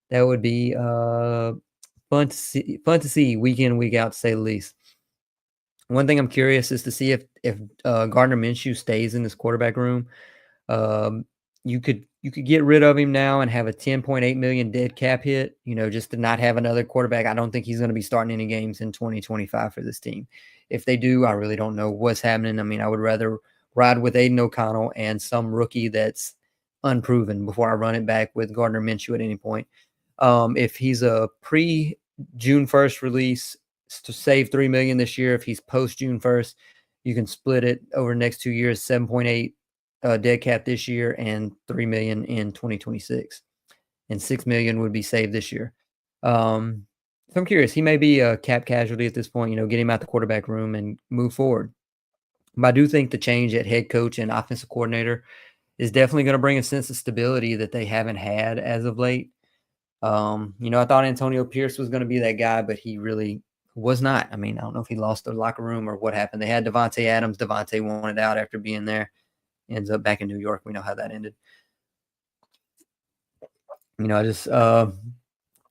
That would be fun to see week in, week out, to say the least. One thing I'm curious is to see if Gardner Minshew stays in this quarterback room. You could get rid of him now and have a $10.8 million dead cap hit, just to not have another quarterback. I don't think he's going to be starting any games in 2025 for this team. If they do, I really don't know what's happening. I mean, I would rather ride with Aiden O'Connell and some rookie that's unproven before I run it back with Gardner Minshew at any point. If he's a pre-June 1st release, to save $3 million this year. If he's post June 1st, you can split it over the next 2 years, 7.8 dead cap this year and $3 million in 2026, and $6 million would be saved this year. So I'm curious. He may be a cap casualty at this point. Get him out the quarterback room and move forward. But I do think the change at head coach and offensive coordinator is definitely going to bring a sense of stability that they haven't had as of late. I thought Antonio Pierce was going to be that guy, but he really was not. I mean, I don't know if he lost the locker room or what happened. They had Devontae Adams. Devontae wanted out after being there. Ends up back in New York. We know how that ended. I just want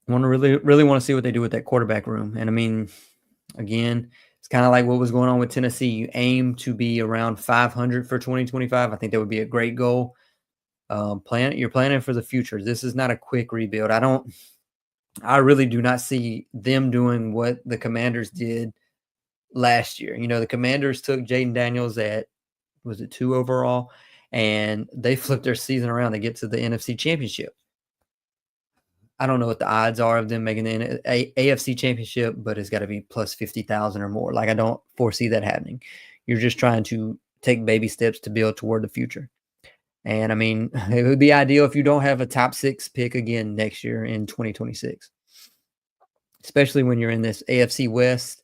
to really want to see what they do with that quarterback room. And I mean, again, it's kind of like what was going on with Tennessee. You aim to be around 500 for 2025. I think that would be a great goal. You're planning for the future. This is not a quick rebuild. I really do not see them doing what the Commanders did last year. The Commanders took Jaden Daniels at, was it 2 overall, and they flipped their season around to get to the NFC Championship. I don't know what the odds are of them making the AFC Championship, but it's got to be plus 50,000 or more. I don't foresee that happening. You're just trying to take baby steps to build toward the future. And I mean, it would be ideal if you don't have a top 6 pick again next year in 2026, especially when you're in this AFC West.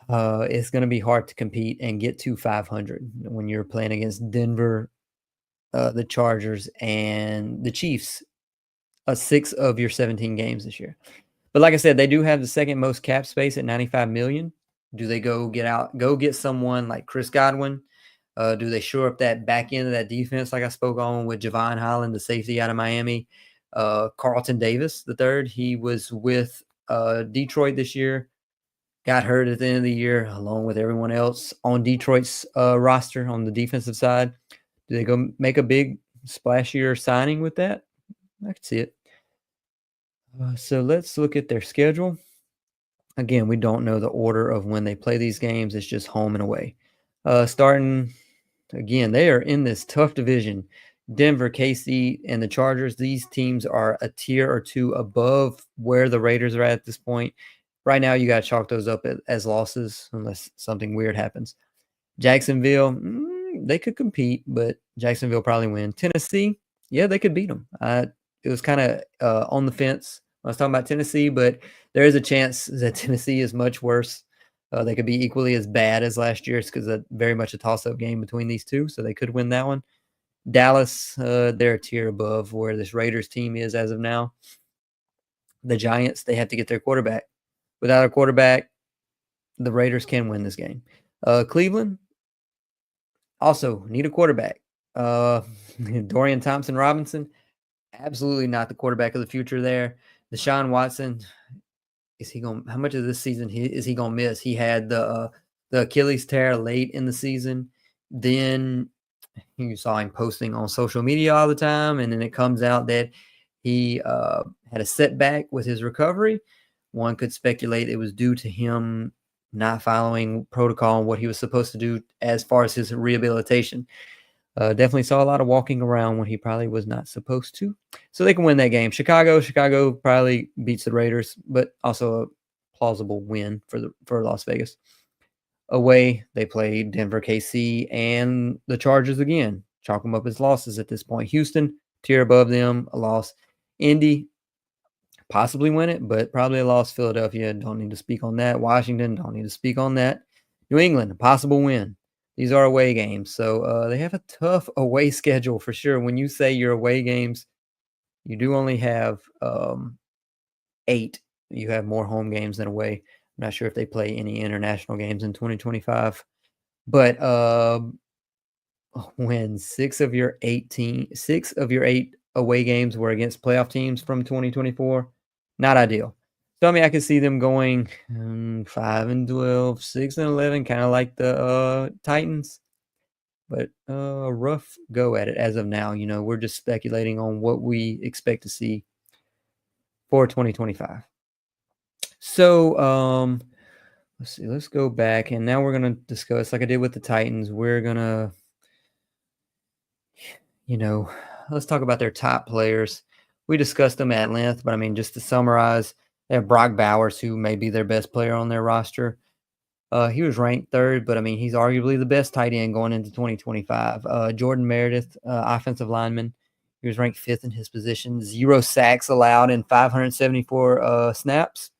It's going to be hard to compete and get to 500 when you're playing against Denver, the Chargers, and the Chiefs, 6 of your 17 games this year. But like I said, they do have the second most cap space at $95 million. Do they go get someone like Chris Godwin? Do they shore up that back end of that defense like I spoke on with Javon Holland, the safety out of Miami? Carlton Davis, the third, he was with Detroit this year, got hurt at the end of the year along with everyone else on Detroit's roster on the defensive side. Do they go make a big splashier signing with that? I could see it. So let's look at their schedule. Again, we don't know the order of when they play these games. It's just home and away. Starting, again, they are in this tough division. Denver, KC, and the Chargers. These teams are a tier or two above where the Raiders are at this point. Right now, you got to chalk those up as losses unless something weird happens. Jacksonville, they could compete, but Jacksonville probably win. Tennessee, yeah, they could beat them. It was kind of on the fence when I was talking about Tennessee, but there is a chance that Tennessee is much worse. They could be equally as bad as last year's because it's very much a toss-up game between these two, so they could win that one. Dallas, they're a tier above where this Raiders team is as of now. The Giants, they have to get their quarterback. Without a quarterback, the Raiders can win this game. Cleveland, also need a quarterback. Dorian Thompson-Robinson, absolutely not the quarterback of the future there. Deshaun Watson, how much of this season is he going to miss? He had the Achilles tear late in the season. Then you saw him posting on social media all the time, and then it comes out that he had a setback with his recovery. One could speculate it was due to him not following protocol and what he was supposed to do as far as his rehabilitation. Definitely saw a lot of walking around when he probably was not supposed to. So they can win that game. Chicago probably beats the Raiders, but also a plausible win for Las Vegas. Away, they play Denver, KC, and the Chargers again. Chalk them up as losses at this point. Houston, tier above them, a loss. Indy, possibly win it, but probably a loss. Philadelphia, don't need to speak on that. Washington, don't need to speak on that. New England, a possible win. These are away games, so they have a tough away schedule for sure. When you say your away games, you do only have 8. You have more home games than away. I'm not sure if they play any international games in 2025, but when 6 of your 8 away games were against playoff teams from 2024, not ideal. So, I mean, I could see them going 5-12, 6-11, kind of like the Titans, but a rough go at it as of now. We're just speculating on what we expect to see for 2025. So, let's see. Let's go back, and now we're going to discuss, like I did with the Titans, we're going to, let's talk about their top players. We discussed them at length, but I mean, just to summarize, they have Brock Bowers, who may be their best player on their roster. He was ranked 3rd, but I mean, he's arguably the best tight end going into 2025. Jordan Meredith, offensive lineman, he was ranked 5th in his position. 0 sacks allowed in 574 snaps.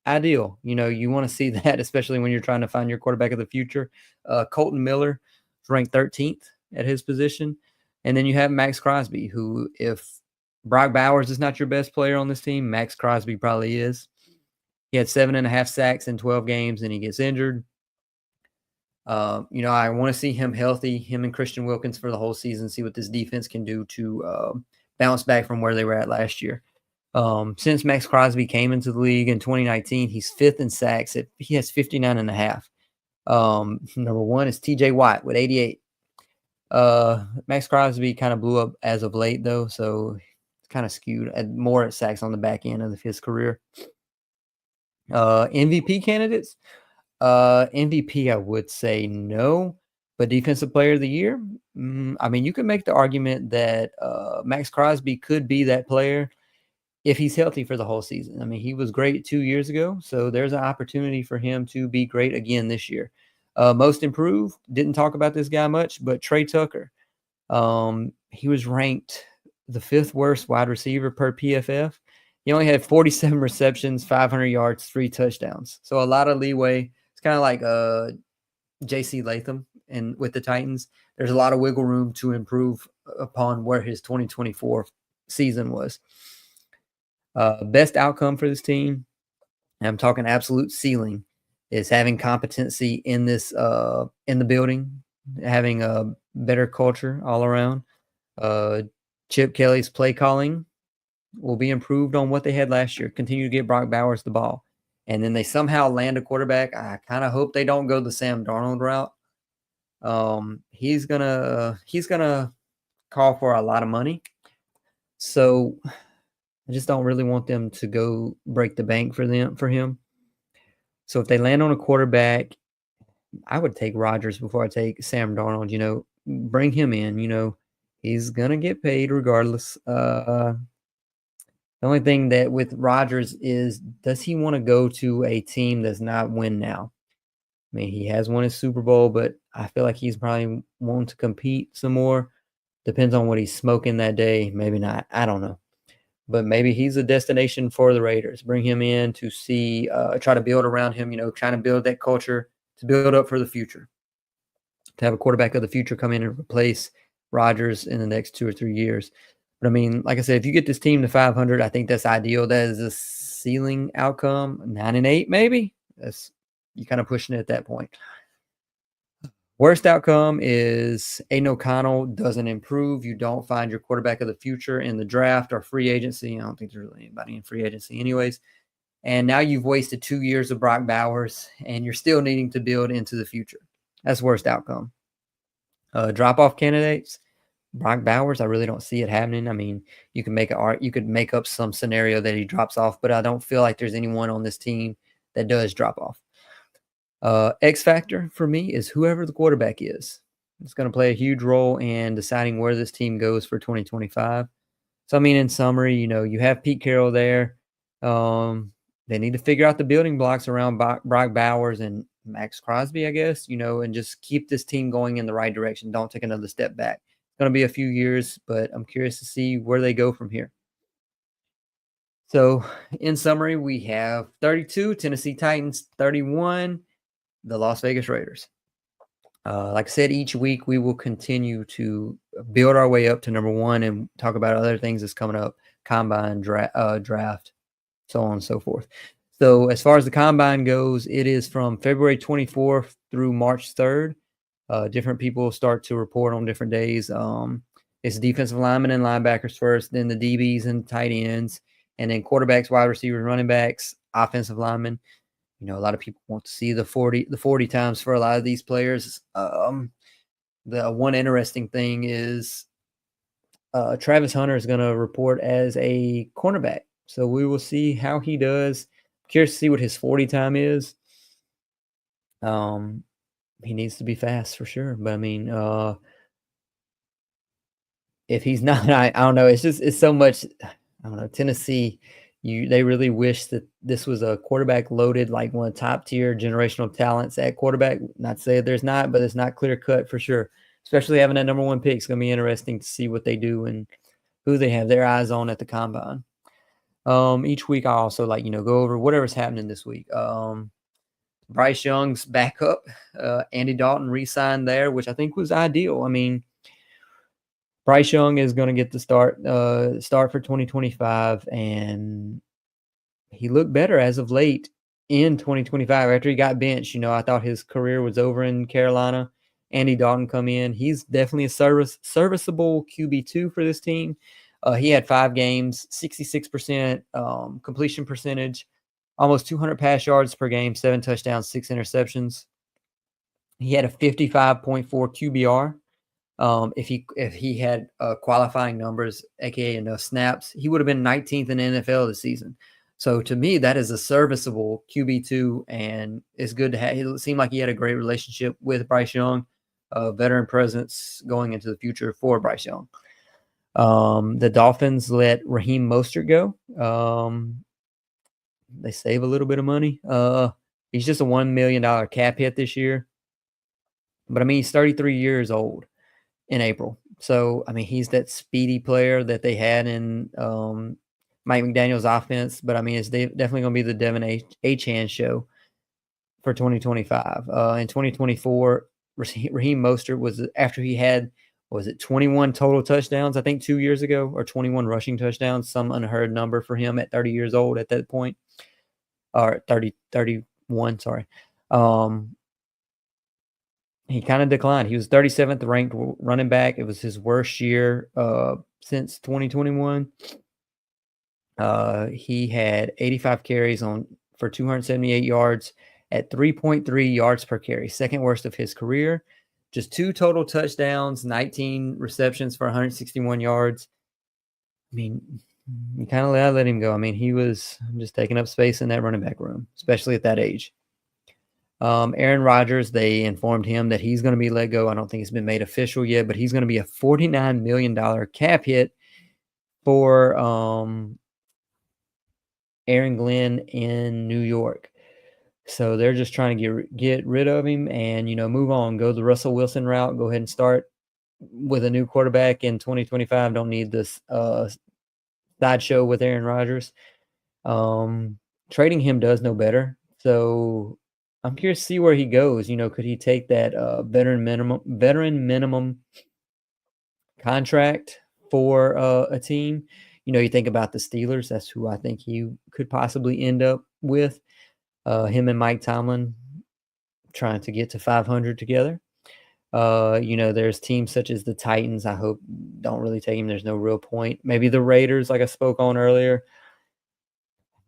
Ideal. You want to see that, especially when you're trying to find your quarterback of the future. Colton Miller is ranked 13th at his position. And then you have Max Crosby, who, if Brock Bowers is not your best player on this team, Max Crosby probably is. He had 7.5 sacks in 12 games, and he gets injured. I want to see him healthy, him and Christian Wilkins for the whole season, see what this defense can do to bounce back from where they were at last year. Since Max Crosby came into the league in 2019, he's 5th in sacks. He has 59.5. Number 1 is TJ Watt with 88. Max Crosby kind of blew up as of late, though, so it's kind of skewed more at sacks on the back end of his career. MVP candidates. MVP, I would say no, but Defensive Player of the Year. I mean, you could make the argument that Max Crosby could be that player if he's healthy for the whole season. I mean, he was great 2 years ago, so there's an opportunity for him to be great again this year. Most improved, didn't talk about this guy much, but Trey Tucker. He was ranked the 5th worst wide receiver per PFF. He only had 47 receptions, 500 yards, 3 touchdowns. So a lot of leeway. It's kind of like J.C. Latham and with the Titans. There's a lot of wiggle room to improve upon where his 2024 season was. Best outcome for this team, and I'm talking absolute ceiling, is having competency in this in the building, having a better culture all around. Chip Kelly's play calling will be improved on what they had last year. Continue to get Brock Bowers the ball, and then they somehow land a quarterback. I kind of hope they don't go the Sam Darnold route. He's gonna call for a lot of money, so I just don't really want them to go break the bank for him. So if they land on a quarterback, I would take Rodgers before I take Sam Darnold. Bring him in. He's gonna get paid regardless. The only thing that with Rodgers is, does he want to go to a team that's not win now? I mean, he has won his Super Bowl, but I feel like he's probably wanting to compete some more. Depends on what he's smoking that day. Maybe not. I don't know. But maybe he's a destination for the Raiders. Bring him in to see, try to build around him, trying to build that culture to build up for the future. To have a quarterback of the future come in and replace Rodgers in the next 2 or 3 years. But I mean, like I said, if you get this team to 500, I think that's ideal. That is a ceiling outcome. 9-8, maybe. You're kind of pushing it at that point. Worst outcome is Aiden O'Connell doesn't improve. You don't find your quarterback of the future in the draft or free agency. I don't think there's really anybody in free agency anyways. And now you've wasted 2 years of Brock Bowers, and you're still needing to build into the future. That's worst outcome. Drop-off candidates. Brock Bowers, I really don't see it happening. I mean, you could make up some scenario that he drops off, but I don't feel like there's anyone on this team that does drop off. X factor for me is whoever the quarterback is. It's going to play a huge role in deciding where this team goes for 2025. So, I mean, in summary, you have Pete Carroll there. They need to figure out the building blocks around Brock Bowers and Max Crosby, I guess, and just keep this team going in the right direction. Don't take another step back. going to be a few years, but I'm curious to see where they go from here. So, in summary, we have 32 Tennessee Titans, 31 the Las Vegas Raiders. Like I said, each week we will continue to build our way up to number one and talk about other things that's coming up, combine, draft, so on and so forth. So as far as the combine goes, it is from February 24th through March 3rd. Different people start to report on different days. It's defensive linemen and linebackers first, then the DBs and tight ends, and then quarterbacks, wide receivers, running backs, offensive linemen. You know, a lot of people want to see the 40 times for a lot of these players. The one interesting thing is Travis Hunter is going to report as a cornerback. So we will see how he does. Curious to see what his 40 time is. He needs to be fast for sure. But I mean, if he's not, I don't know. It's so much. I don't know. Tennessee, they really wish that this was a quarterback loaded, like one of the top tier generational talents at quarterback. Not to say there's not, but it's not clear cut for sure. Especially having that number one pick, it's going to be interesting to see what they do and who they have their eyes on at the combine. Each week I also go over whatever's happening this week. Bryce Young's backup, Andy Dalton re-signed there, which I think was ideal. I mean, Bryce Young is going to get the start for 2025, and he looked better as of late in 2025 after he got benched. You know, I thought his career was over in Carolina. Andy Dalton come in. He's definitely a serviceable QB2 for this team. He had 5 games, 66% completion percentage, almost 200 pass yards per game, 7 touchdowns, 6 interceptions. He had a 55.4 QBR. If he had qualifying numbers, aka enough snaps, he would have been 19th in the NFL this season. So to me, that is a serviceable QB2, and it's good to have. It seemed like he had a great relationship with Bryce Young, veteran presence going into the future for Bryce Young. The Dolphins let Raheem Mostert go. They save a little bit of money. He's just a $1 million cap hit this year. But I mean, he's 33 years old in April. So, I mean, he's that speedy player that they had in Mike McDaniel's offense. But I mean, it's definitely going to be the Devin Achane show for 2025. In 2024, Raheem Mostert was after he had, 21 total touchdowns, I think 2 years ago, or 21 rushing touchdowns, some unheard number for him at 30 years old at that point, or 31, sorry. He kind of declined. He was 37th ranked running back. It was his worst year since 2021. He had 85 carries for 278 yards at 3.3 yards per carry, second worst of his career. Just 2 total touchdowns, 19 receptions for 161 yards. I mean, you kind of let him go. I mean, he was just taking up space in that running back room, especially at that age. Aaron Rodgers, they informed him that he's going to be let go. I don't think it's been made official yet, but he's going to be a $49 million cap hit for Aaron Glenn in New York. So they're just trying to get rid of him and, move on, go the Russell Wilson route, go ahead and start with a new quarterback in 2025. Don't need this sideshow with Aaron Rodgers. Trading him does no better. So I'm curious to see where he goes. Could he take that veteran minimum contract for a team? You think about the Steelers. That's who I think he could possibly end up with. Him and Mike Tomlin trying to get to 500 together. There's teams such as the Titans. I hope don't really take him. There's no real point. Maybe the Raiders, like I spoke on earlier.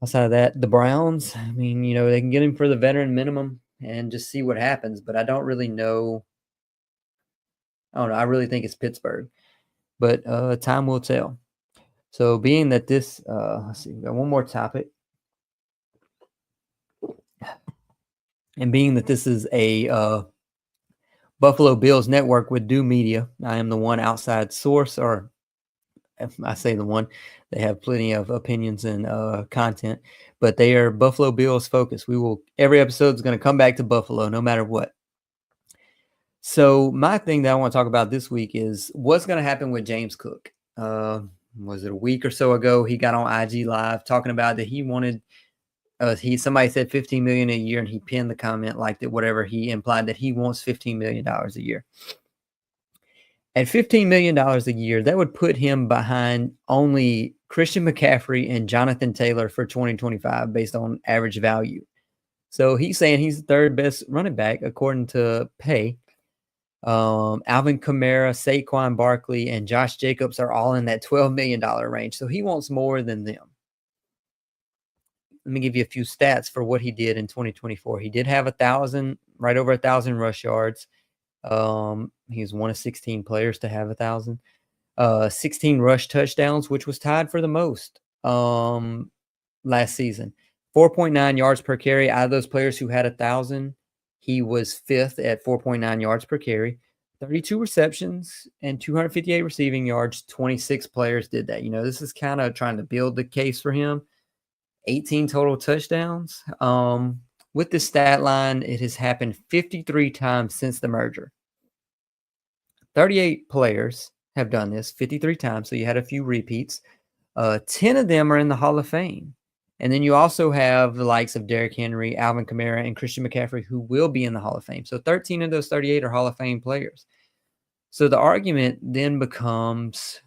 Outside of that, the Browns, I mean, they can get him for the veteran minimum and just see what happens. But I don't really know. I don't know. I really think it's Pittsburgh. But time will tell. So being that this, let's see, we got one more topic. And being that this is a Buffalo Bills network with Dew Media, I am the one outside source, or if I say the one, they have plenty of opinions and content, but they are Buffalo Bills focused. Every episode is going to come back to Buffalo no matter what. So my thing that I want to talk about this week is what's going to happen with James Cook. Was it a week or so ago? He got on IG Live talking about that he wanted. Somebody said $15 million a year, and he pinned the comment like that. Whatever, he implied that he wants $15 million a year. At $15 million a year, that would put him behind only Christian McCaffrey and Jonathan Taylor for 2025 based on average value. So he's saying he's the third best running back according to pay. Alvin Kamara, Saquon Barkley, and Josh Jacobs are all in that $12 million range. So he wants more than them. Let me give you a few stats for what he did in 2024. He did have right over 1,000 rush yards. He was one of 16 players to have 1,000. 16 rush touchdowns, which was tied for the most last season. 4.9 yards per carry. Out of those players who had 1,000, he was fifth at 4.9 yards per carry. 32 receptions and 258 receiving yards. 26 players did that. This is kind of trying to build the case for him. 18 total touchdowns. With this stat line, it has happened 53 times since the merger. 38 players have done this 53 times, so you had a few repeats. 10 of them are in the Hall of Fame. And then you also have the likes of Derrick Henry, Alvin Kamara, and Christian McCaffrey, who will be in the Hall of Fame. So 13 of those 38 are Hall of Fame players. So the argument then becomes,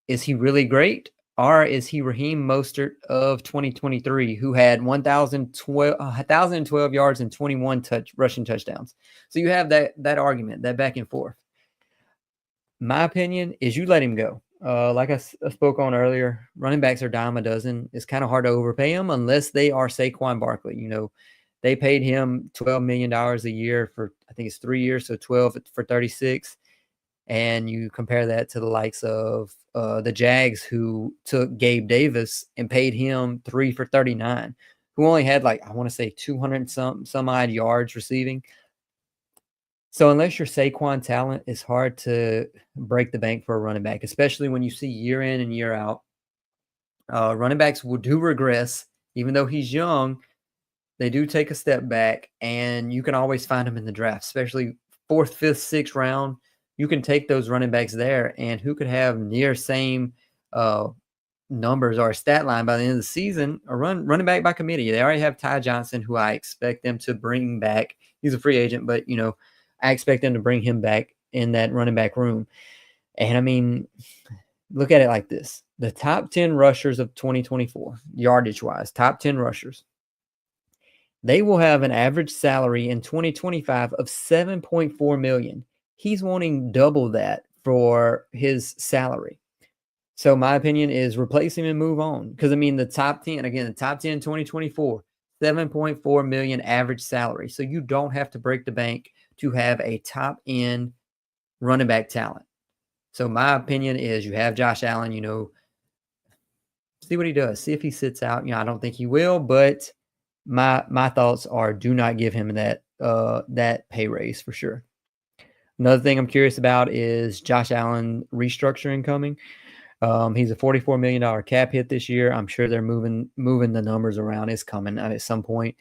is he really great? Or is he Raheem Mostert of 2023, who had 1,012 yards and 21 rushing touchdowns? So you have that argument, that back and forth. My opinion is you let him go. Like I spoke on earlier, running backs are dime a dozen. It's kind of hard to overpay them unless they are Saquon Barkley. They paid him $12 million a year for, I think it's 3 years, so 12 for 36. And you compare that to the likes of the Jags, who took Gabe Davis and paid him 3 for 39, who only had I want to say 200 some odd yards receiving. So unless you're Saquon talent, it's hard to break the bank for a running back, especially when you see year in and year out. Running backs do regress. Even though he's young, they do take a step back, and you can always find them in the draft, especially 4th, 5th, 6th round. You can take those running backs there, and who could have near same numbers or stat line by the end of the season, or running back by committee. They already have Ty Johnson, who I expect them to bring back. He's a free agent, but, I expect them to bring him back in that running back room. And, I mean, look at it like this. The top 10 rushers of 2024, yardage-wise, top 10 rushers, they will have an average salary in 2025 of $7.4 million. He's wanting double that for his salary. So my opinion is replace him and move on. Because, the top 10, the top 10 2024, $7.4 million average salary. So you don't have to break the bank to have a top-end running back talent. So my opinion is you have Josh Allen, see what he does. See if he sits out. I don't think he will, but my thoughts are do not give him that pay raise for sure. Another thing I'm curious about is Josh Allen restructuring coming. He's a $44 million cap hit this year. I'm sure they're moving the numbers around. It's coming at some point.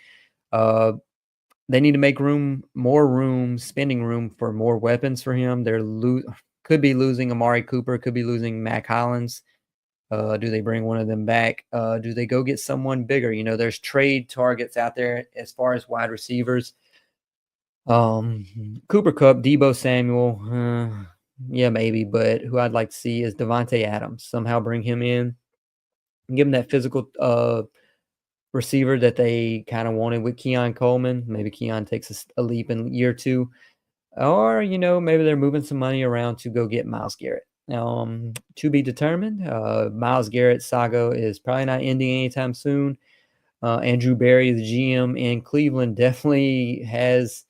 They need to make spending room for more weapons for him. They're could be losing Amari Cooper, could be losing Mac Hollins. Do they bring one of them back? Do they go get someone bigger? There's trade targets out there as far as wide receivers. Cooper Kupp, Deebo Samuel, yeah, maybe, but who I'd like to see is Devontae Adams. Somehow bring him in, give him that physical receiver that they kind of wanted with Keon Coleman. Maybe Keon takes a leap in year 2. Or, maybe they're moving some money around to go get Myles Garrett. To be determined. Myles Garrett's saga is probably not ending anytime soon. Andrew Berry, the GM in Cleveland, definitely has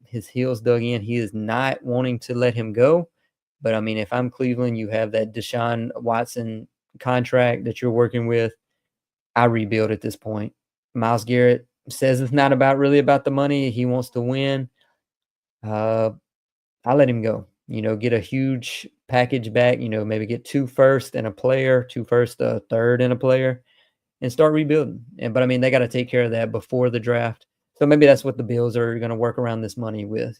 his heels dug in. He is not wanting to let him go. But, if I'm Cleveland, you have that Deshaun Watson contract that you're working with. I rebuild at this point. Myles Garrett says it's not really about the money. He wants to win. I let him go. Get a huge package back. Maybe get 2 first and a player, 2 first, a third and a player, and start rebuilding. But they got to take care of that before the draft. So maybe that's what the Bills are going to work around this money with.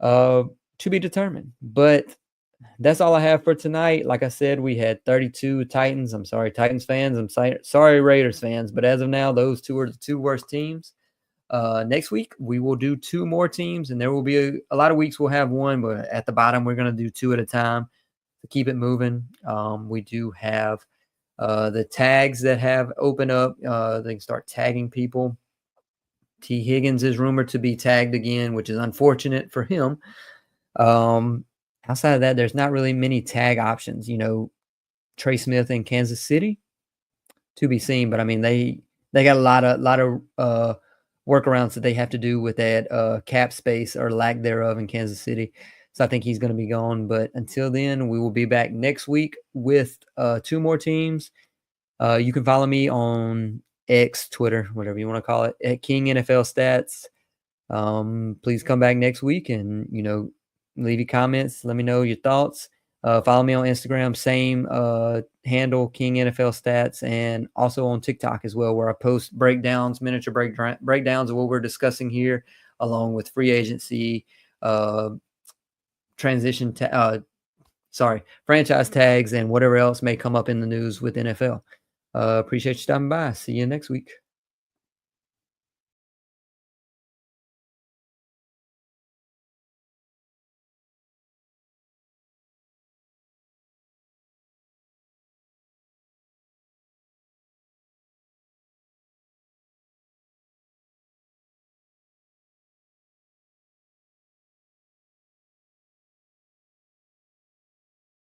To be determined. But that's all I have for tonight. Like I said, we had 32 Titans. I'm sorry, Titans fans. Sorry, Raiders fans. But as of now, those two are the two worst teams. Next week, we will do 2 more teams, and there will be a lot of weeks we'll have 1, but at the bottom, we're going to do 2 at a time to keep it moving. We do have the tags that have opened up. They can start tagging people. T. Higgins is rumored to be tagged again, which is unfortunate for him. Outside of that, there's not really many tag options. Trey Smith in Kansas City, to be seen. But I mean, they got a lot of workarounds that they have to do with that cap space or lack thereof in Kansas City. So I think he's going to be gone. But until then, we will be back next week with 2 more teams. You can follow me on X, Twitter, whatever you want to call it, at King NFL Stats. Please come back next week and, leave your comments. Let me know your thoughts. Follow me on Instagram, same handle, King NFL Stats, and also on TikTok as well, where I post breakdowns, miniature breakdowns of what we're discussing here, along with free agency, franchise tags, and whatever else may come up in the news with NFL. Appreciate you stopping by. See you next week.